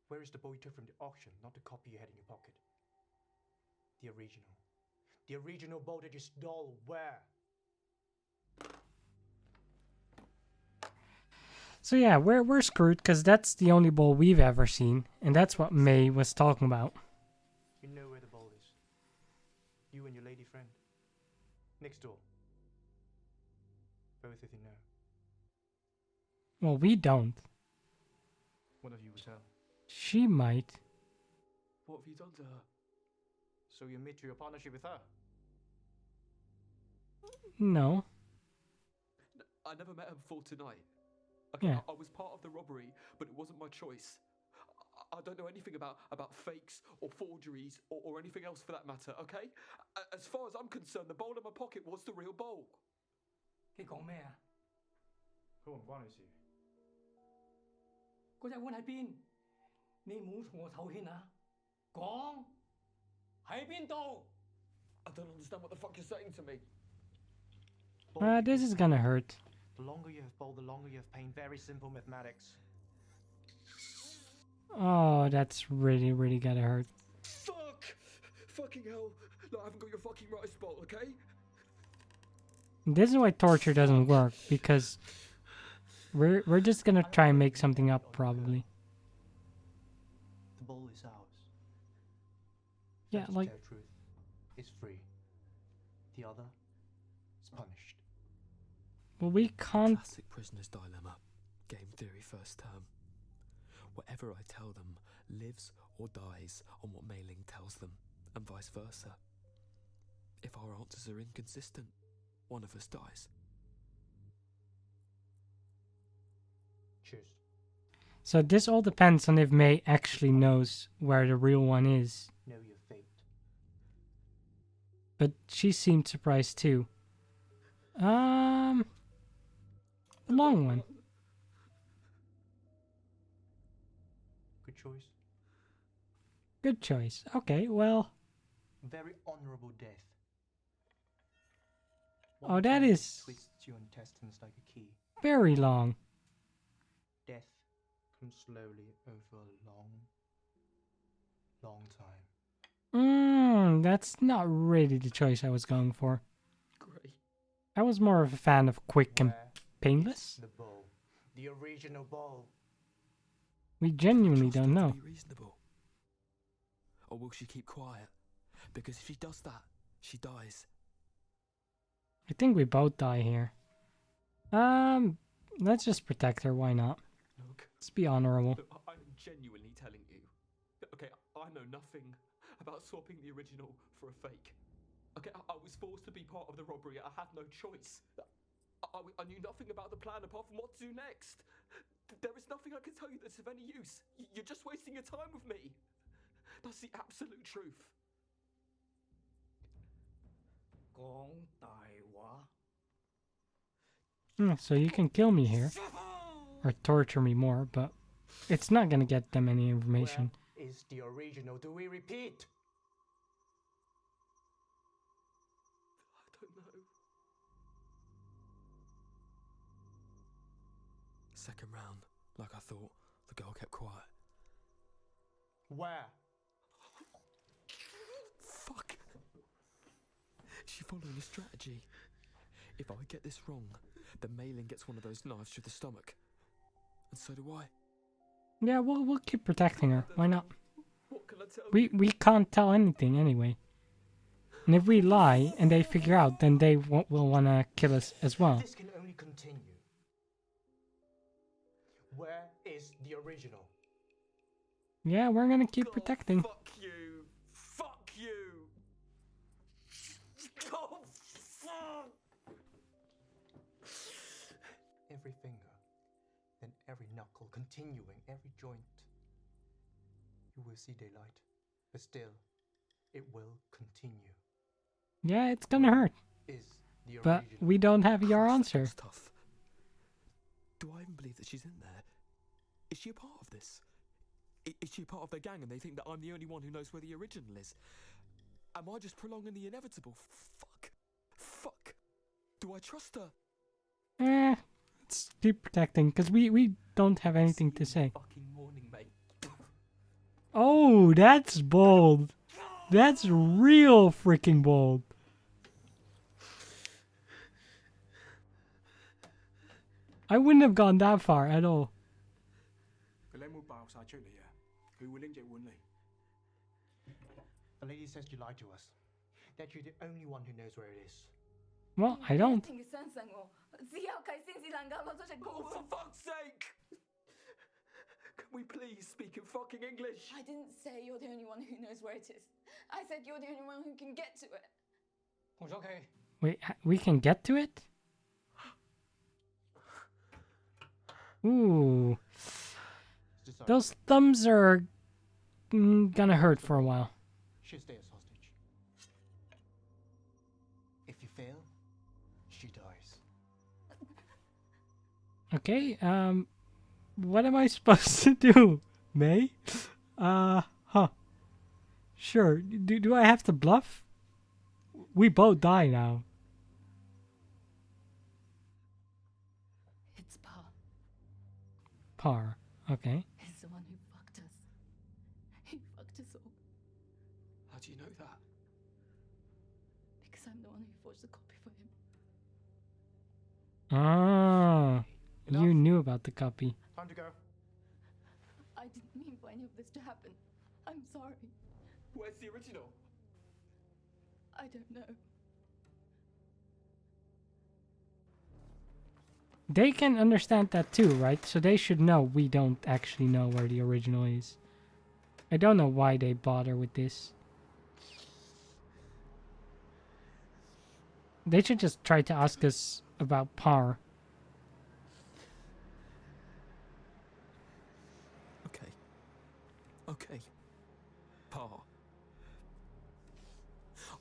Speaker 8: Where is the ball you took from the auction, not the copy you had in your pocket? The original. The original ball that you stole, where?
Speaker 1: So yeah, we're screwed because that's the only bowl we've ever seen, and that's what May was talking about.
Speaker 8: You know where the ball is. You and your lady friend. Next door. Both of you know.
Speaker 1: Well, we don't.
Speaker 8: One of you will tell.
Speaker 1: She might.
Speaker 3: What have you done to her?
Speaker 8: So you admit to your partnership with her?
Speaker 1: No.
Speaker 3: I never met her before tonight. Okay,
Speaker 1: Yeah.
Speaker 3: I was part of the robbery, but it wasn't my choice. I don't know anything about fakes or forgeries or anything else for that matter, okay? As far as I'm concerned, the bowl in my pocket was the real bowl.
Speaker 9: 你講咩啊？
Speaker 8: 佢唔關你事。
Speaker 9: 嗰隻碗喺邊？你唔好同我透軒啊！講喺邊度？
Speaker 3: I don't understand what the fuck you're saying to me.
Speaker 1: This is gonna hurt.
Speaker 14: The longer you have bowled, the longer you have pain. Very simple mathematics.
Speaker 1: Oh, that's really, really gotta hurt.
Speaker 3: Fuck! Fucking hell! Look, I haven't got your fucking rice bowl, okay?
Speaker 1: This is why torture doesn't work, because we're just gonna try and make something up, probably.
Speaker 14: The ball is ours.
Speaker 1: Yeah, like...
Speaker 14: Tell truth is free. The other is punished.
Speaker 1: Well, we can't...
Speaker 3: Classic prisoner's dilemma. Game theory first term. Whatever I tell them lives or dies on what Mei Ling tells them, and vice versa. If our answers are inconsistent, one of us dies.
Speaker 8: Choose.
Speaker 1: So this all depends on if May actually knows where the real one is.
Speaker 14: Know your fate.
Speaker 1: But she seemed surprised too. The long one.
Speaker 14: Good choice.
Speaker 1: Good choice. Okay, well...
Speaker 14: Very honorable death.
Speaker 1: Oh, that is...
Speaker 14: Twists your intestines like a key.
Speaker 1: very long.
Speaker 14: Death comes slowly over a long, long time.
Speaker 1: That's not really the choice I was going for.
Speaker 3: Great.
Speaker 1: I was more of a fan of quick and painless.
Speaker 14: The bowl. The original bowl.
Speaker 1: We genuinely
Speaker 3: Trust her
Speaker 1: don't
Speaker 3: to
Speaker 1: know.
Speaker 3: be reasonable. Or will she keep quiet? Because if she does that, she dies.
Speaker 1: I think we both die here. Let's just protect her, why not?
Speaker 3: Look.
Speaker 1: Let's be honorable.
Speaker 3: Look, I'm genuinely telling you. Okay, I know nothing about swapping the original for a fake. Okay, I was forced to be part of the robbery. I had no choice. I knew nothing about the plan apart from what to do next. There is nothing I can tell you that's of any use. You're just wasting your time with me. That's the absolute truth.
Speaker 14: 講大話。
Speaker 1: So you can kill me here. Or torture me more, but it's not gonna get them any information.
Speaker 14: Where is the original? Do we repeat?
Speaker 3: I don't know. Second round, like I thought, the girl kept quiet.
Speaker 14: Where?
Speaker 3: Fuck. She's following a strategy. If I get this wrong, then Mei-Ling gets one of those knives through the stomach. And so do I.
Speaker 1: Yeah, we'll keep protecting her. Why not?
Speaker 3: What can I tell
Speaker 1: We can't tell anything anyway. And if we lie and they figure out, then they will wanna kill us as well.
Speaker 14: This can only continue. Where is the original?
Speaker 1: Yeah, we're gonna keep protecting.
Speaker 3: Fuck you! Fuck you! Oh, fuck!
Speaker 14: Every finger, then every knuckle, continuing every joint. You will see daylight, but still, it will continue.
Speaker 1: Yeah, it's gonna hurt.
Speaker 14: Is the
Speaker 1: But
Speaker 14: original.
Speaker 1: we don't have your answer.
Speaker 3: Tough. Do I even believe that she's in there? Is she a part of this? Is she a part of their gang and they think that I'm the only one who knows where the original is? Am I just prolonging the inevitable? Fuck. Fuck. Do I trust her?
Speaker 1: Let's keep protecting, because we don't have anything to say.
Speaker 3: Fucking morning, mate.
Speaker 1: Oh, that's bold. That's real freaking bold. I wouldn't have gone that far at all.
Speaker 8: The lady says you lied to us.
Speaker 14: That you're the only one who knows where it is.
Speaker 1: Well, I don't.
Speaker 6: Oh,
Speaker 3: for fuck's sake! Can we please speak in fucking English?
Speaker 6: I didn't say you're the only one who knows where it is. I said you're the only one who can get to it.
Speaker 14: Okay.
Speaker 1: Wait, we can get to it? Ooh. Those thumbs are gonna hurt for a while.
Speaker 14: She'll stay as hostage. If you fail, she dies.
Speaker 1: Okay, what am I supposed to do, May? Sure, do I have to bluff? We both die now.
Speaker 6: It's Pa.
Speaker 1: Par, okay.
Speaker 6: He's the one who fucked us. He fucked us all.
Speaker 3: How do you know that?
Speaker 6: Because I'm the one who forged the copy for him.
Speaker 1: Ah, you knew about the copy.
Speaker 8: Time to go.
Speaker 6: I didn't mean for any of this to happen. I'm sorry.
Speaker 3: Where's the original?
Speaker 6: I don't know.
Speaker 1: They can understand that too, right? So they should know we don't actually know where the original is. I don't know why they bother with this. They should just try to ask us about Par.
Speaker 3: Okay. Pa.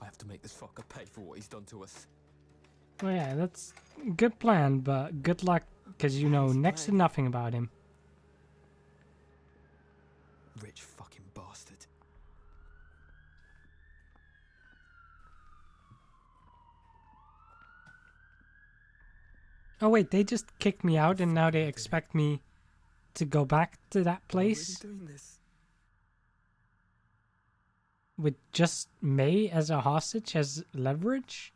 Speaker 3: I have to make this fucker pay for what he's done to us.
Speaker 1: Well, yeah, that's a good plan, but good luck, because you know next to nothing about him.
Speaker 3: Rich fucking bastard.
Speaker 1: Oh wait, they just kicked me out and now they expect me to go back to that place?
Speaker 3: Really doing this?
Speaker 1: With just May as a hostage, as leverage?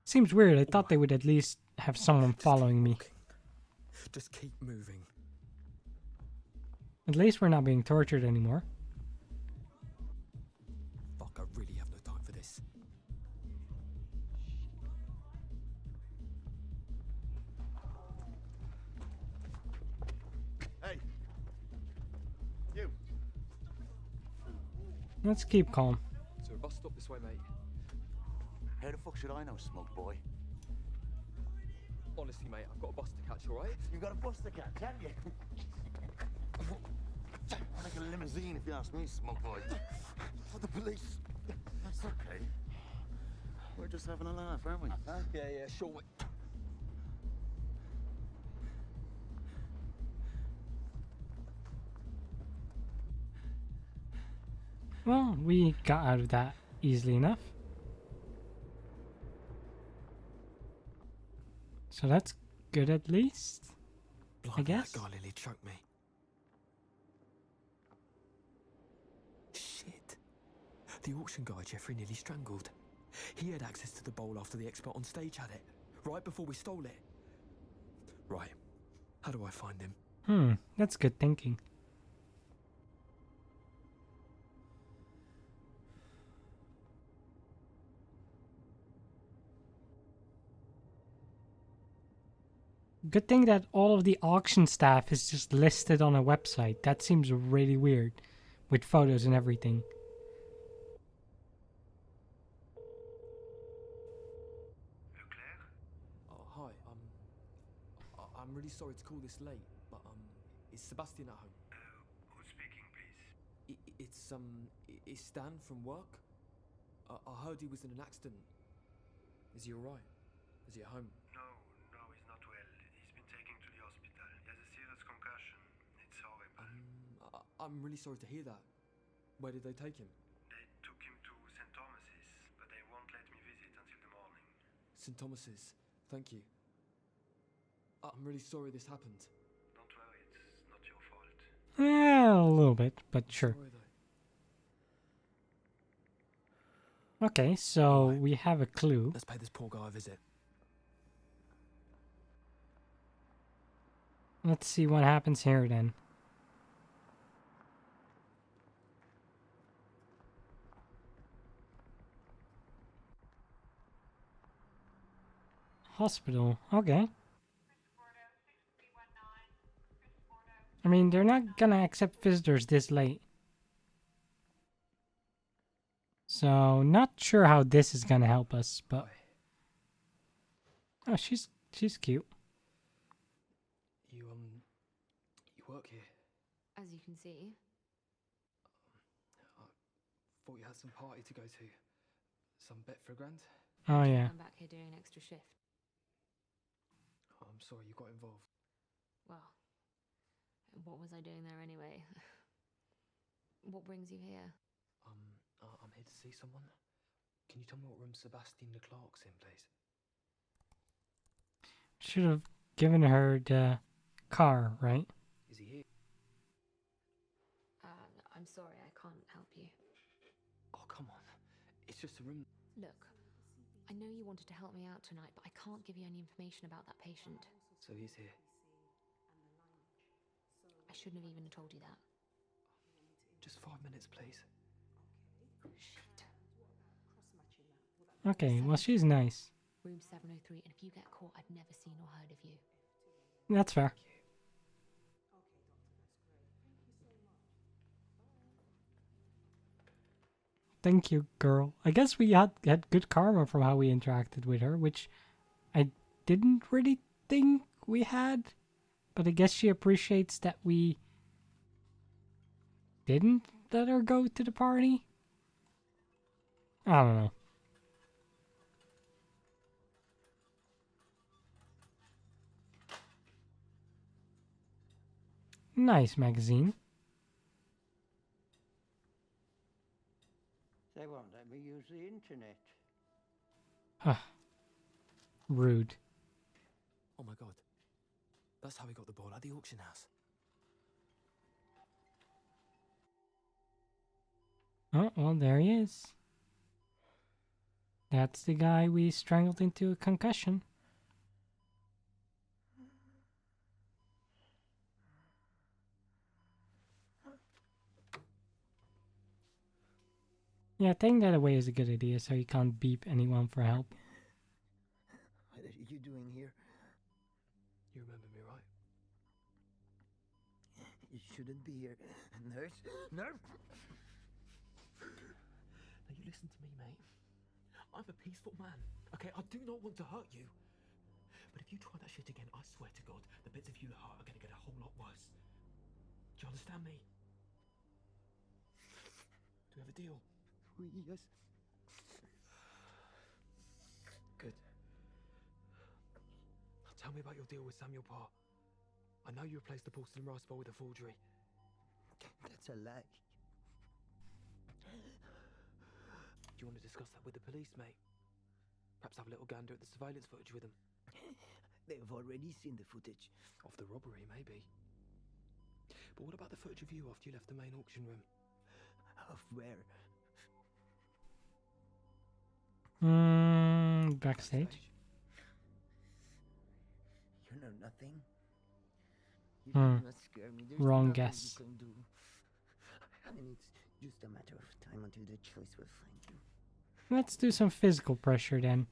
Speaker 1: Seems weird. I thought they would at least have someone following me.
Speaker 3: Just keep moving.
Speaker 1: At least we're not being tortured anymore.
Speaker 3: Fuck, I really have no time for this.
Speaker 8: Hey. You.
Speaker 1: Let's keep calm.
Speaker 3: So a bus stop this way, mate.
Speaker 17: How the fuck should I know, smoke boy?
Speaker 3: Honestly, mate, I've got a bus to catch, all right?
Speaker 20: You've got a bus to catch, haven't you? Like a limousine, if you ask me, smug boy. For the police. That's okay. We're just having a laugh, aren't we? Huh?
Speaker 3: Yeah, sure, mate.
Speaker 1: Well, we got out of that easily enough. So that's good at least, I guess.
Speaker 2: That guy nearly choked me. Shit. The auction guy Jeffrey nearly strangled. He had access to the bowl after the expert on stage had it, right before we stole it. Right. How do I find him?
Speaker 1: That's good thinking. Good thing that all of the auction staff is just listed on a website. That seems really weird, with photos and everything.
Speaker 2: Oh, hi. I'm really sorry to call this late, but is Sebastian at home?
Speaker 12: Who's speaking, please?
Speaker 2: It's Stan from work. I heard he was in an accident. Is he alright? Is he at home?
Speaker 12: No, he's not well. He's been taken to the hospital. He has a serious concussion. It's horrible.
Speaker 2: I'm really sorry to hear that. Where did they take him?
Speaker 12: They took him to St. Thomas's, but they won't let me visit until the morning.
Speaker 2: St. Thomas's. Thank you. I'm really sorry this happened.
Speaker 12: Don't worry, it's not your fault.
Speaker 1: Yeah, a little bit, but sure.
Speaker 2: Sorry, though.
Speaker 1: Okay, so we have a clue.
Speaker 2: Let's pay this poor guy a visit.
Speaker 1: Let's see what happens here then. Hospital, okay. I mean, they're not gonna accept visitors this late. So, not sure how this is gonna help us, but... Oh, she's cute.
Speaker 3: You work here?
Speaker 13: As you can see.
Speaker 3: I thought you had some party to go to. Some bet for $1,000?
Speaker 1: Oh, yeah.
Speaker 13: I'm back here doing an extra shift.
Speaker 3: I'm sorry you got involved.
Speaker 13: Well, what was I doing there anyway? What brings you here?
Speaker 3: I'm here to see someone. Can you tell me what room Sebastian Leclerc's in, please?
Speaker 1: Should have given her the car, right?
Speaker 3: Is he here?
Speaker 13: I'm sorry, I can't help you.
Speaker 3: Oh, come on. It's just a room.
Speaker 13: Look, I know you wanted to help me out tonight, but I can't give you any information about that patient.
Speaker 3: So he's here.
Speaker 13: I shouldn't have even told you that.
Speaker 3: Just 5 minutes, please.
Speaker 13: Shit.
Speaker 1: Okay, well, she's nice.
Speaker 13: Room 703, and if you get caught, I've never seen or heard of you.
Speaker 1: That's fair. Thank you, girl. I guess we had good karma from how we interacted with her, which I didn't really think we had. But I guess she appreciates that we didn't let her go to the party. I don't know. Nice magazine.
Speaker 21: They won't let me use the internet.
Speaker 1: Rude.
Speaker 2: Oh my god. That's how we got the ball at the auction house.
Speaker 1: Oh, well, there he is. That's the guy we strangled into a concussion. Yeah, taking that away is a good idea, so you can't beep anyone for help.
Speaker 20: What are you doing here?
Speaker 3: You remember me, right?
Speaker 20: You shouldn't be here. Nurse? Nurse?
Speaker 3: Now you listen to me, mate. I'm a peaceful man, okay? I do not want to hurt you. But if you try that shit again, I swear to God, the bits of you that are going to get a whole lot worse. Do you understand me? Do we have a deal?
Speaker 8: Yes.
Speaker 3: Good. Tell me about your deal with Samuel Parr. I know you replaced the porcelain rice bowl with a forgery.
Speaker 8: That's a lie.
Speaker 3: Do you want to discuss that with the police, mate? Perhaps have a little gander at the surveillance footage with them.
Speaker 8: They've already seen the footage.
Speaker 3: Of the robbery, maybe. But what about the footage of you after you left the main auction room?
Speaker 8: Of where?
Speaker 1: Backstage.
Speaker 8: You know nothing. You
Speaker 1: Hmm.
Speaker 8: do not scare me. There's
Speaker 1: Wrong
Speaker 8: nothing
Speaker 1: guess.
Speaker 8: you can do. And it's just a matter of time until the choice will find you.
Speaker 1: Let's do some physical pressure then.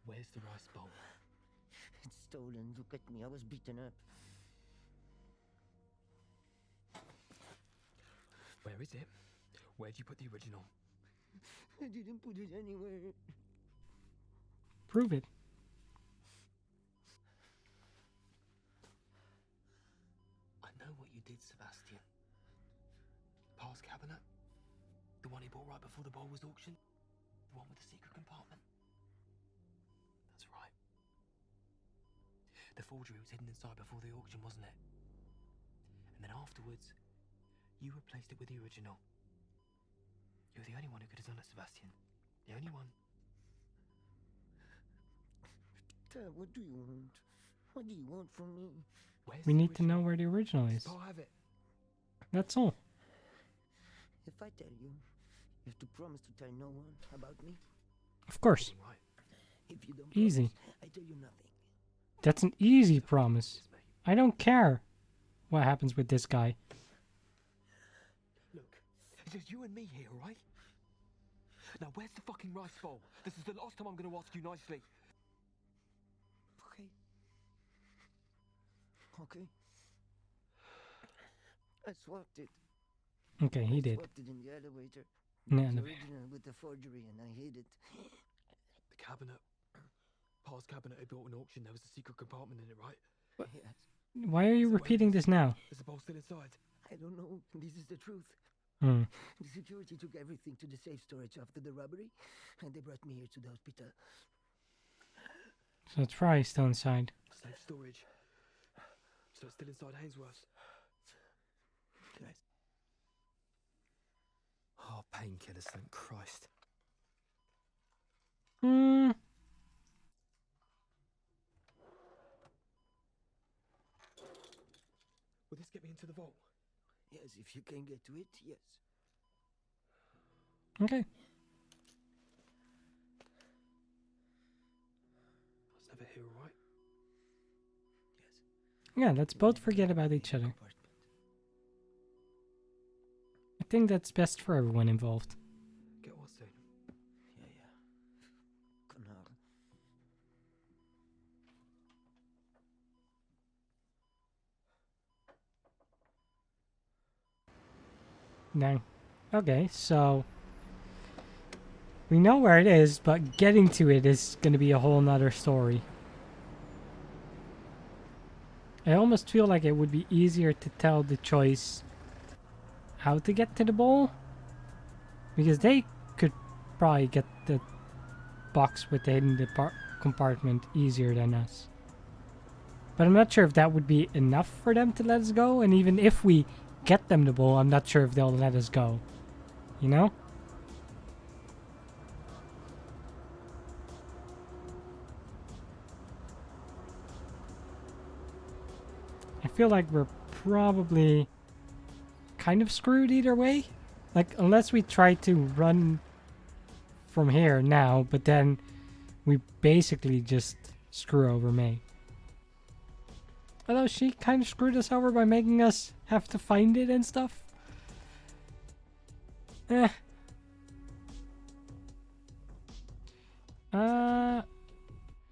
Speaker 3: Where's the rice bowl?
Speaker 8: It's stolen. Look at me. I was beaten up.
Speaker 3: Where is it? Where'd you put the original?
Speaker 8: I didn't put it anywhere.
Speaker 1: Prove it.
Speaker 3: I know what you did, Sebastian. Parr's cabinet? The one he bought right before the bowl was auctioned? The one with the secret compartment? That's right. The forgery was hidden inside before the auction, wasn't it? And then afterwards, you replaced it with the original. You're the only one who could have done it, Sebastian. The only one.
Speaker 8: Dad, what do you want? What do you want from me?
Speaker 1: We need to know where the original is.
Speaker 3: I'll have it.
Speaker 1: That's all.
Speaker 8: If I tell you, you have to promise to tell no one about me.
Speaker 1: Of course.
Speaker 8: If you don't
Speaker 1: Easy.
Speaker 8: promise, I tell you nothing.
Speaker 1: That's an easy promise. I don't care what happens with this guy.
Speaker 3: Look, it's just you and me here, all right? Now, where's the fucking rice bowl? This is the last time I'm going to ask you nicely.
Speaker 8: Okay. Okay. I swapped it.
Speaker 1: Okay, he
Speaker 8: I
Speaker 1: did.
Speaker 8: swapped it in the elevator.
Speaker 1: In the
Speaker 8: It's
Speaker 1: elevator.
Speaker 8: original with the forgery, and I hid it.
Speaker 3: The cabinet. Parr's cabinet he built an auction. There was a secret compartment in it, right?
Speaker 8: Yes.
Speaker 1: Why are you repeating this now?
Speaker 3: Is the bowl still inside?
Speaker 8: I don't know. This is the truth.
Speaker 1: Hmm.
Speaker 8: The security took everything to the safe storage after the robbery, and they brought me here to the hospital.
Speaker 1: So it's probably still inside.
Speaker 3: Safe storage. So it's still inside Hainsworth's.
Speaker 8: Yes.
Speaker 3: Oh, painkillers, thank Christ.
Speaker 1: Hmm.
Speaker 3: Will this get me into the vault?
Speaker 8: Yes, if you can get to it, yes.
Speaker 1: Okay.
Speaker 3: I was never here, all right?
Speaker 1: Yeah, let's both forget about each other. I think that's best for everyone involved.
Speaker 3: Get what soon?
Speaker 8: Yeah, yeah. Canal.
Speaker 1: Dang. Okay, so we know where it is, but getting to it is going to be a whole nother story. I almost feel like it would be easier to tell the choice how to get to the bowl, because they could probably get the box with the hidden compartment easier than us. But I'm not sure if that would be enough for them to let us go, and even if we get them the bowl, I'm not sure if they'll let us go. You know? I feel like we're probably kind of screwed either way. Like, unless we try to run from here now, but then we basically just screw over May. Although she kind of screwed us over by making us have to find it and stuff.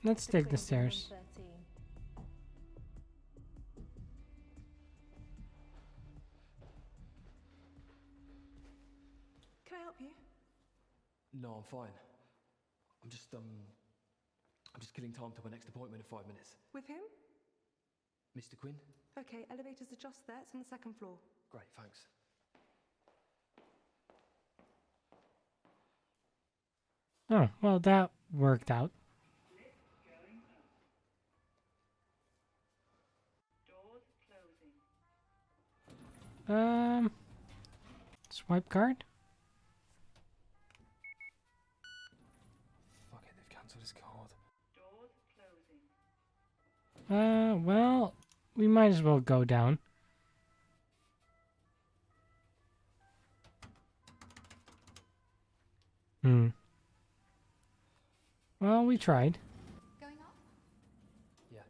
Speaker 1: Let's take the stairs.
Speaker 18: Can I help you?
Speaker 3: No, I'm fine. I'm just killing time till my next appointment in 5 minutes.
Speaker 4: With him?
Speaker 3: Mr. Quinn?
Speaker 4: Okay, elevators are just there. It's on the second floor.
Speaker 3: Great, thanks.
Speaker 1: Oh, well, that worked out. Swipe card?
Speaker 3: Fuck it, they've cancelled his card.
Speaker 1: Well, we might as well go down. Well, we tried.
Speaker 6: Going up?
Speaker 3: Yeah.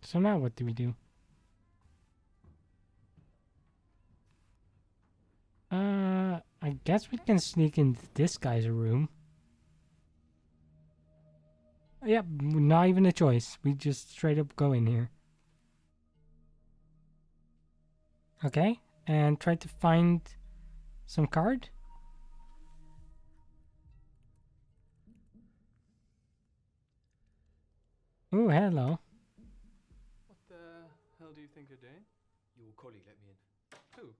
Speaker 1: So now what do we do? I guess we can sneak into this guy's room. Yep, not even a choice. We just straight up go in here. Okay, and try to find some card. Oh, hello.
Speaker 3: What the hell do you think you're doing? Your colleague let me in. Who?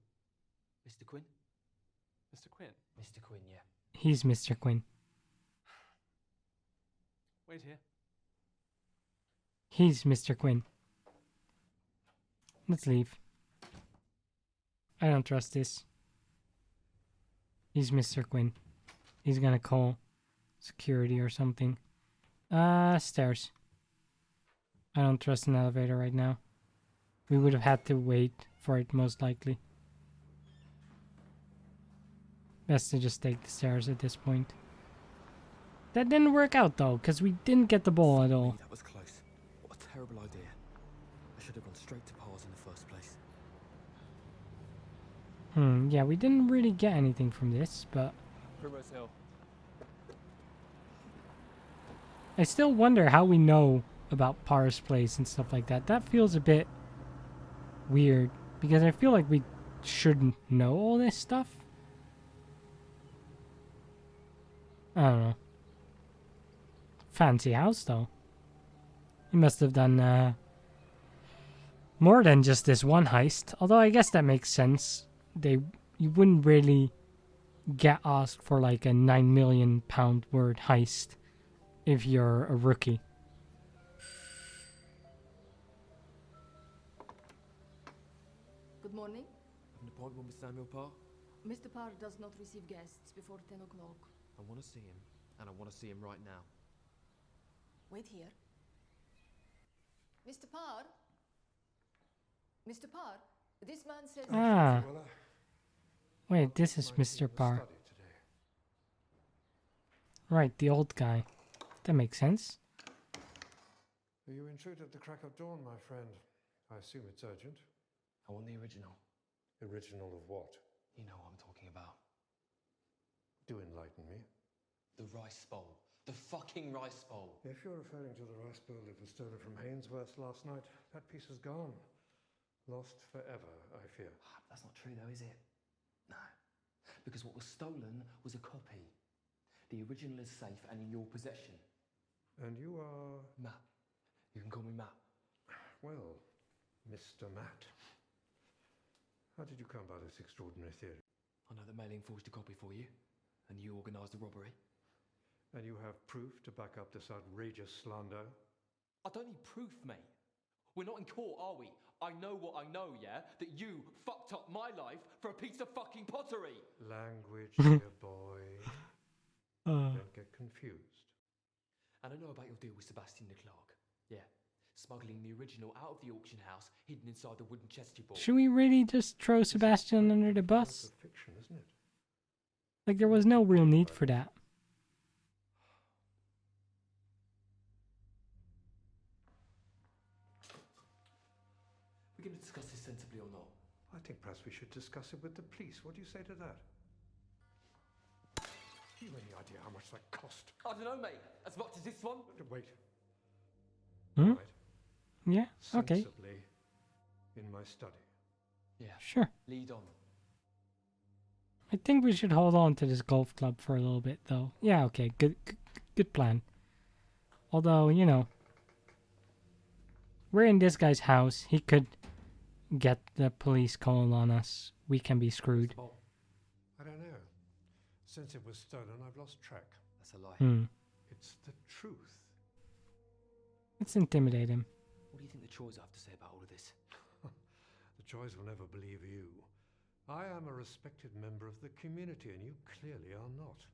Speaker 3: Mr. Quinn? Mr. Quinn? Mr. Quinn, yeah.
Speaker 1: He's Mr. Quinn.
Speaker 3: Wait here.
Speaker 1: He's Mr. Quinn. Let's leave. I don't trust this. He's Mr. Quinn. He's gonna call security or something. Stairs. I don't trust an elevator right now. We would have had to wait for it most likely. Best to just take the stairs at this point. That didn't work out though, because we didn't get the ball at all.
Speaker 3: That was close. What a terrible idea. I should have gone straight to Pars in the first place.
Speaker 1: Yeah, we didn't really get anything from this, but
Speaker 3: Primrose Hill.
Speaker 1: I still wonder how we know about Pars Place and stuff like that. That feels a bit weird, because I feel like we shouldn't know all this stuff. I don't know. Fancy house, though. He must have done more than just this one heist. Although I guess that makes sense. You wouldn't really get asked for like a £9 million word heist if you're a rookie.
Speaker 22: Good morning.
Speaker 3: An appointment with Samuel Parr?
Speaker 22: Mr. Parr does not receive guests before 10 o'clock.
Speaker 3: I want to see him, and I want to see him right now.
Speaker 22: Wait here. Mr. Parr? Mr. Parr, this man says...
Speaker 1: Ah. Wait, this is Mr. Parr. Right, the old guy. That makes sense.
Speaker 5: You intruded at the crack of dawn, my friend. I assume it's urgent.
Speaker 3: I want the original.
Speaker 5: Original of what?
Speaker 3: You know what I'm talking about.
Speaker 5: Do enlighten me.
Speaker 3: The rice bowl. The fucking rice bowl.
Speaker 5: If you're referring to the rice bowl that was stolen from Hainsworth's last night, that piece is gone. Lost forever, I fear.
Speaker 3: That's not true though, is it? No. Because what was stolen was a copy. The original is safe and in your possession.
Speaker 5: And you are...
Speaker 3: Matt. You can call me Matt.
Speaker 5: Well, Mr. Matt. How did you come by this extraordinary theory?
Speaker 3: I know that Mailing forged a copy for you, and you organised the robbery.
Speaker 5: And you have proof to back up this outrageous slander?
Speaker 3: I don't need proof, mate. We're not in court, are we? I know what I know, yeah? That you fucked up my life for a piece of fucking pottery!
Speaker 5: Language, dear boy. Don't get confused.
Speaker 3: And I know about your deal with Sebastian the Clark. Yeah. Smuggling the original out of the auction house, hidden inside the wooden chest you bought.
Speaker 1: Should we really just throw Sebastian under the bus?
Speaker 5: It's fiction, isn't it?
Speaker 1: Like, there was no real need for that.
Speaker 3: We're going to discuss this sensibly or not?
Speaker 5: I think perhaps we should discuss it with the police. What do you say to that? Have you any idea how much that cost?
Speaker 3: I don't know, mate. As much as this one?
Speaker 5: Wait.
Speaker 1: Hmm?
Speaker 5: Right.
Speaker 1: Yeah, okay.
Speaker 5: Sensibly in my study.
Speaker 3: Yeah.
Speaker 1: Sure.
Speaker 3: Lead on.
Speaker 1: I think we should hold on to this golf club for a little bit, though. Yeah, okay, good plan. Although, you know, we're in this guy's house. He could get the police calling on us. We can be screwed.
Speaker 5: I don't know. Since it was stolen, I've lost track.
Speaker 2: That's a lie.
Speaker 5: It's the truth.
Speaker 1: Let's intimidate him.
Speaker 2: What do you think the Choi's have to say about all of this?
Speaker 5: The Choi's will never believe you. I am a respected member of the community, and you clearly are not.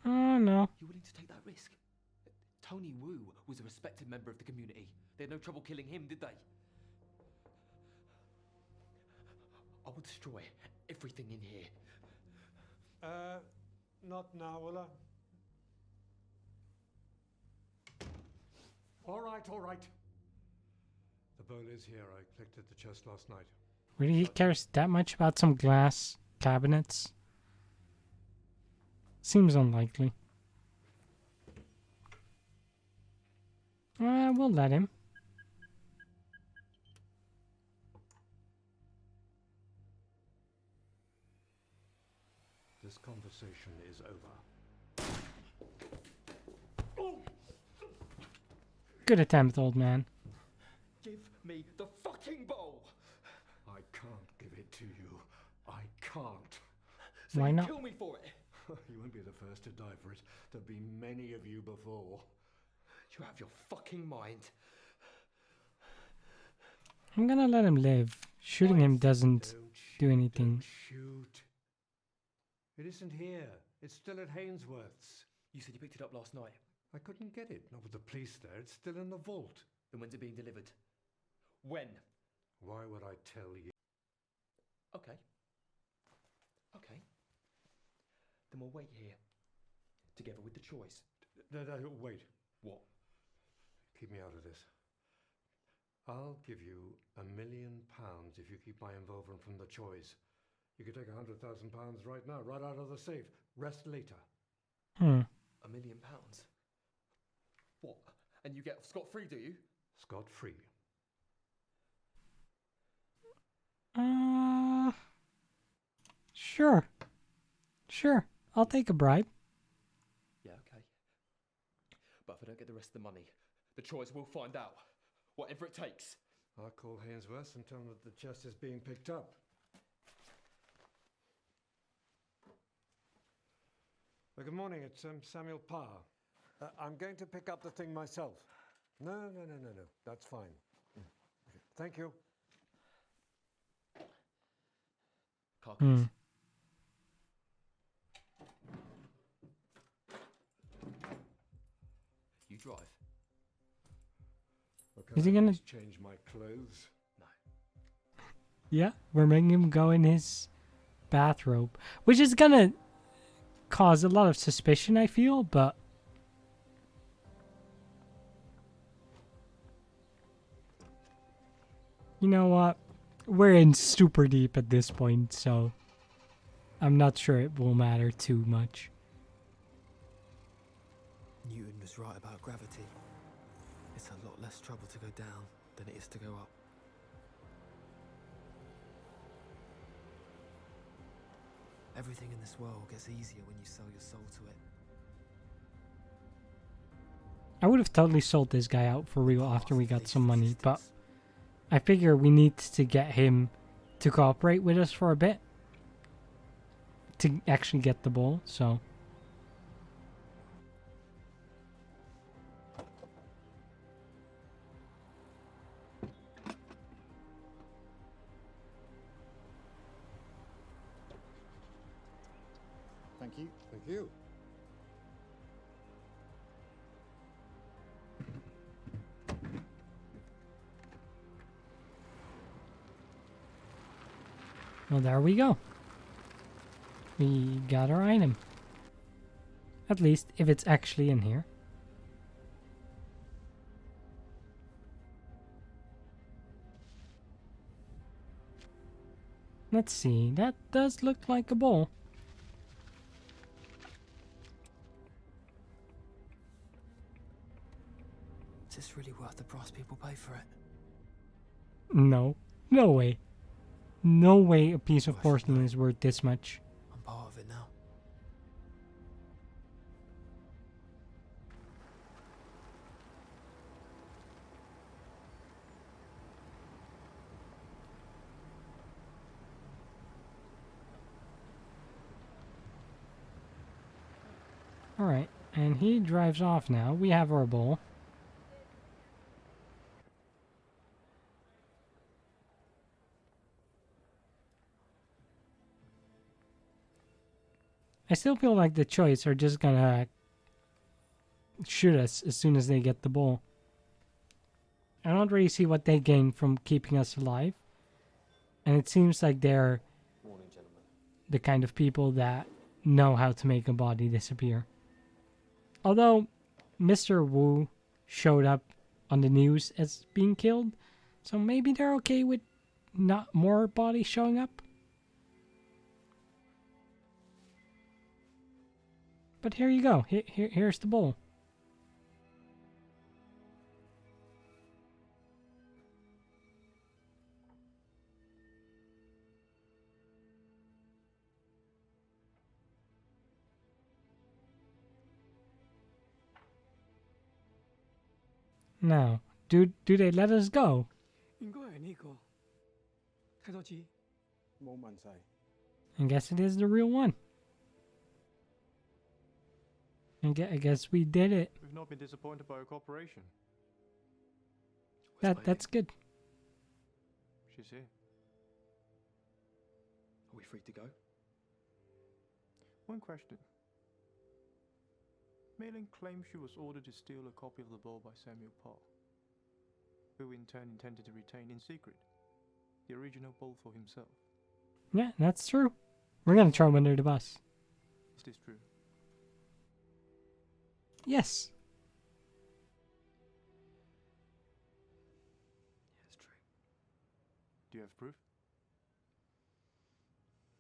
Speaker 1: Oh, no.
Speaker 2: You willing to take that risk? Tony Wu was a respected member of the community. They had no trouble killing him, did they? I will destroy everything in here.
Speaker 5: Not now, will I? All right. The bowl is here. I collected the chest last night.
Speaker 1: Really, he cares that much about some glass cabinets? Seems unlikely. We'll let him.
Speaker 5: This conversation is over.
Speaker 1: Good attempt, old man.
Speaker 2: Give me the fucking bowl!
Speaker 5: I can't give it to you. I can't.
Speaker 2: So
Speaker 1: Why
Speaker 2: you
Speaker 1: not?
Speaker 2: kill me for it?
Speaker 5: You won't be the first to die for it. There'll be many of you before.
Speaker 2: You have your fucking mind.
Speaker 1: I'm gonna let him live. Shooting him doesn't do anything.
Speaker 5: Shoot. It isn't here. It's still at Hainsworth's.
Speaker 2: You said you picked it up last night.
Speaker 5: I couldn't get it. Not with the police there. It's still in the vault.
Speaker 2: Then when's it being delivered? When?
Speaker 5: Why would I tell you?
Speaker 2: Okay. Then we'll wait here. Together with the Choi's.
Speaker 5: No, wait.
Speaker 2: What?
Speaker 5: Keep me out of this. I'll give you £1 million if you keep my involvement from the Choi's. You could take £100,000 right now, right out of the safe. Rest later.
Speaker 2: £1 million? What? And you get scot-free, do you?
Speaker 5: Scot-free.
Speaker 1: Sure. I'll take a bribe.
Speaker 2: Yeah, okay. But if I don't get the rest of the money, the Choi's will find out. Whatever it takes.
Speaker 5: I'll call Hainsworth and tell them that the chest is being picked up. Good morning, it's Samuel Parr. I'm going to pick up the thing myself. No, that's fine. Thank you.
Speaker 2: Car keys. You drive.
Speaker 5: Okay,
Speaker 1: Is he gonna
Speaker 5: change my clothes?
Speaker 2: No.
Speaker 1: Yeah, we're making him go in his bathrobe, which is gonna cause a lot of suspicion, I feel, but you know what? We're in super deep at this point, so I'm not sure it will matter too much.
Speaker 2: Newton was right about gravity. It's a lot less trouble to go down than it is to go up. Everything in this world gets easier when you sell your soul to it.
Speaker 1: I would have totally sold this guy out for real after we got some money, but I figure we need to get him to cooperate with us for a bit to actually get the ball, so...
Speaker 20: Thank you.
Speaker 5: Thank you.
Speaker 1: Well, there we go. We got our item. At least, if it's actually in here. Let's see. That does look like a bowl.
Speaker 2: Is this really worth the price people pay for it?
Speaker 1: No. No way. no way a piece of porcelain is worth this much.
Speaker 2: I'm part of it now.
Speaker 1: Alright, and he drives off now. We have our bowl. I still feel like the choice are just gonna shoot us as soon as they get the bowl. I don't really see what they gain from keeping us alive. And it seems like they're the kind of people that know how to make a body disappear. Although Mr. Wu showed up on the news as being killed, so maybe they're okay with not more bodies showing up. But here you go. Here's the bowl. Now, do they let us go?
Speaker 8: 應該係呢個。睇多次。冇問題。
Speaker 1: I guess it is the real one. I guess we did it.
Speaker 10: We've not been disappointed by your cooperation.
Speaker 1: That's good.
Speaker 10: She's here.
Speaker 3: Are we free to go?
Speaker 10: One question. Mei Ling claims she was ordered to steal a copy of the bowl by Samuel Parr, who in turn intended to retain in secret the original bowl for himself.
Speaker 1: Yeah, that's true. We're gonna throw him under the bus.
Speaker 10: Is this true?
Speaker 1: Yes.
Speaker 3: Yeah, it's true.
Speaker 10: Do you have proof?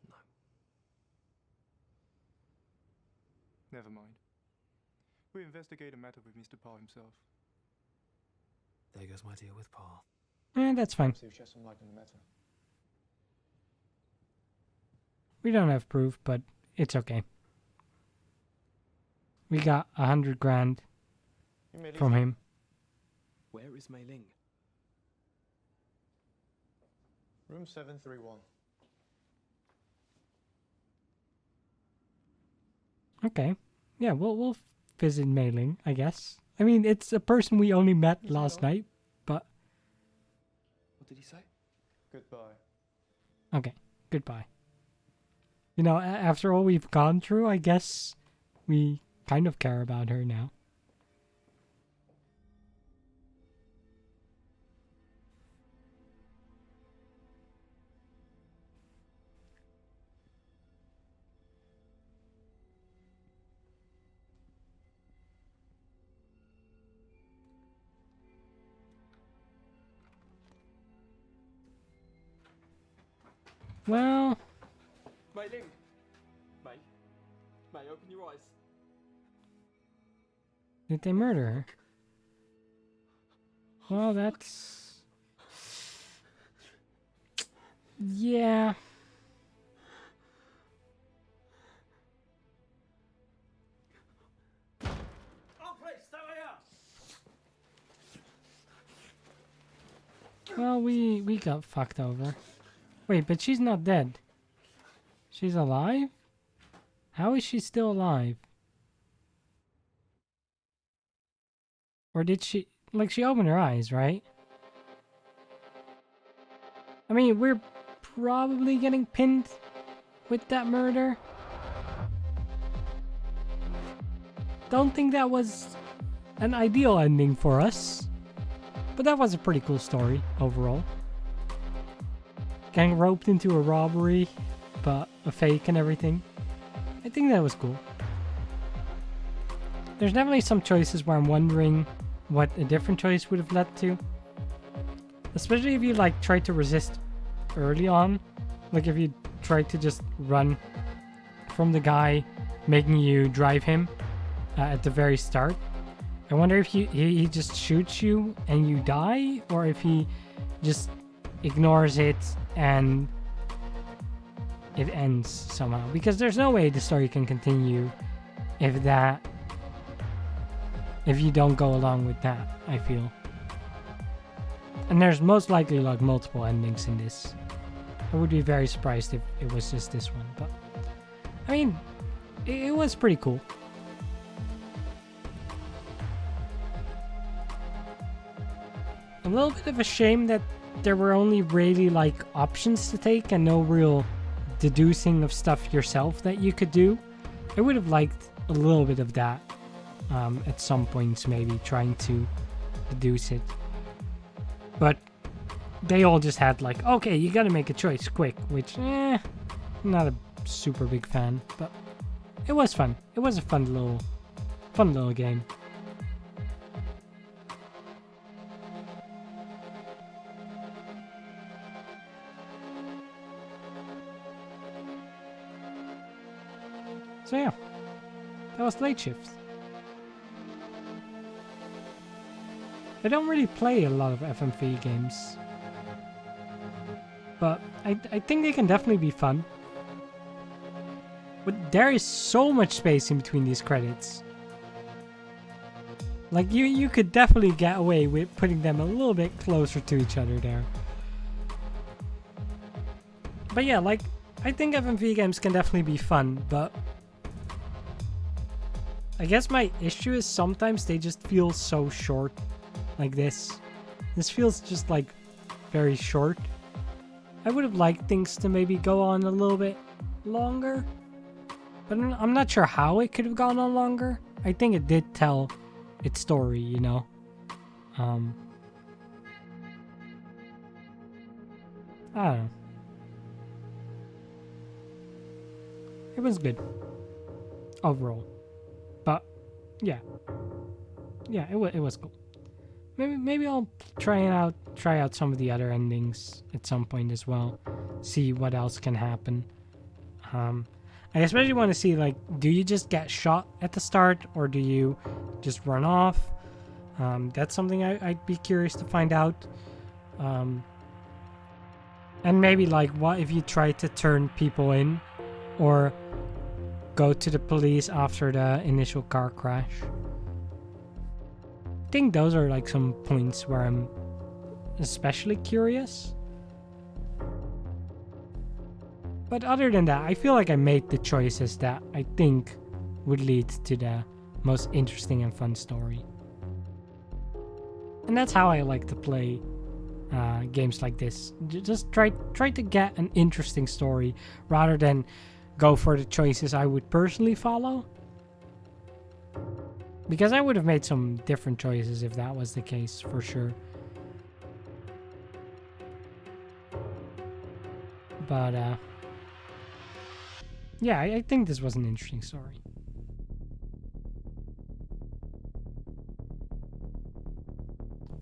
Speaker 3: No.
Speaker 10: Never mind. We'll investigate the matter with Mr. Parr himself.
Speaker 2: There goes my deal with Parr.
Speaker 1: That's fine.
Speaker 8: See if she has some light on the matter.
Speaker 1: We don't have proof, but it's okay. We got 100 grand from him.
Speaker 3: Where is Mei Ling?
Speaker 10: Room 731.
Speaker 1: Okay. Yeah, we'll visit Mei Ling, I guess. I mean, it's a person we only met last night, but...
Speaker 3: What did he say?
Speaker 10: Goodbye.
Speaker 1: Okay, goodbye. You know, after all we've gone through, I guess we kind of care about her now. Well...
Speaker 8: Mei Ling! Mei, open your eyes.
Speaker 1: Did they murder her? Well, that's... Yeah.
Speaker 8: Oh, please, stay here!
Speaker 1: Well, we got fucked over. Wait, but she's not dead. She's alive? How is she still alive? Or did she... Like, she opened her eyes, right? I mean, we're probably getting pinned with that murder. Don't think that was an ideal ending for us. But that was a pretty cool story, overall. Getting roped into a robbery, but a fake and everything. I think that was cool. There's definitely some choices where I'm wondering what a different choice would have led to. Especially if you like try to resist early on. Like if you try to just run from the guy making you drive him at the very start. I wonder if he just shoots you and you die, or if he just ignores it and it ends somehow, because there's no way the story can continue if you don't go along with that, I feel. And there's most likely like multiple endings in this. I would be very surprised if it was just this one, but I mean, it was pretty cool. A little bit of a shame that there were only really like options to take and no real deducing of stuff yourself that you could do. I would have liked a little bit of that at some points, maybe trying to deduce it. But they all just had like, okay, you gotta make a choice quick, which, not a super big fan, but it was fun. It was a fun little game. So yeah, that was Late Shift. I don't really play a lot of FMV games, but I think they can definitely be fun. But there is so much space in between these credits. Like you could definitely get away with putting them a little bit closer to each other there. But yeah, like I think FMV games can definitely be fun, but I guess my issue is sometimes they just feel so short. Like this. This feels just like very short. I would have liked things to maybe go on a little bit longer. But I'm not sure how it could have gone on longer. I think it did tell its story, you know. I don't know. It was good. Overall. But yeah. Yeah, it was cool. Maybe I'll try out some of the other endings at some point as well. See what else can happen. I especially want to see, like, do you just get shot at the start or do you just run off? That's something I'd be curious to find out. And maybe, like, what if you try to turn people in or go to the police after the initial car crash? I think those are like some points where I'm especially curious. But other than that, I feel like I made the choices that I think would lead to the most interesting and fun story. And that's how I like to play games like this. Just try to get an interesting story rather than go for the choices I would personally follow. Because I would have made some different choices if that was the case, for sure. But, yeah, I think this was an interesting story.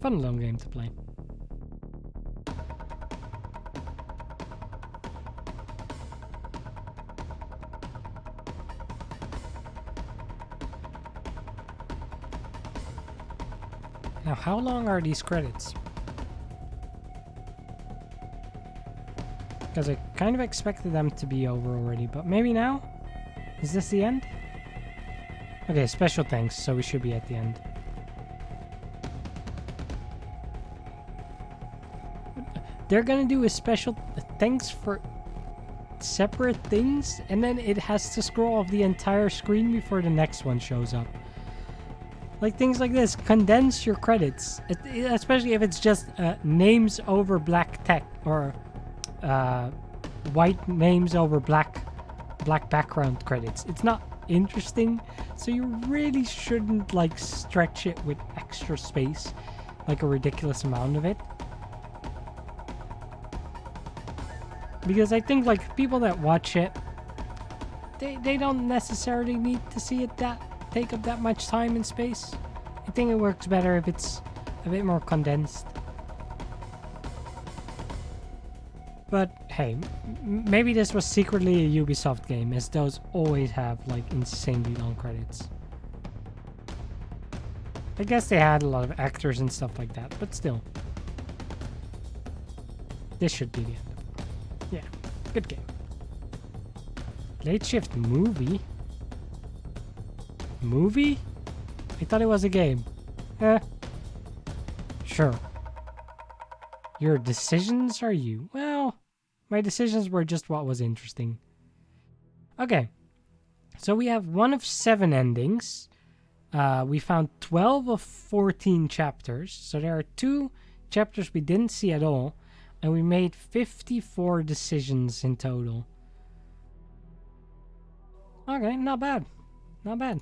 Speaker 1: Fun little game to play. Now, how long are these credits? Because I kind of expected them to be over already, but maybe now? Is this the end? Okay, special thanks, so we should be at the end. They're gonna do a special thanks for separate things, and then it has to scroll off the entire screen before the next one shows up. Like things like this, condense your credits, especially if it's just names over black text or white names over black background credits. It's not interesting, so you really shouldn't like stretch it with extra space, like a ridiculous amount of it. Because I think like people that watch it, they don't necessarily need to see it take up that much time and space. I think it works better if it's a bit more condensed. But hey, maybe this was secretly a Ubisoft game, as those always have like insanely long credits. I guess they had a lot of actors and stuff like that, but still. This should be the end. Yeah, good game. Late Shift movie? Movie? I thought it was a game. Sure. Your decisions are you. Well, my decisions were just what was interesting. Okay. So we have 1 of 7 endings. We found 12 of 14 chapters. So there are 2 chapters we didn't see at all. And we made 54 decisions in total. Okay, not bad. Not bad.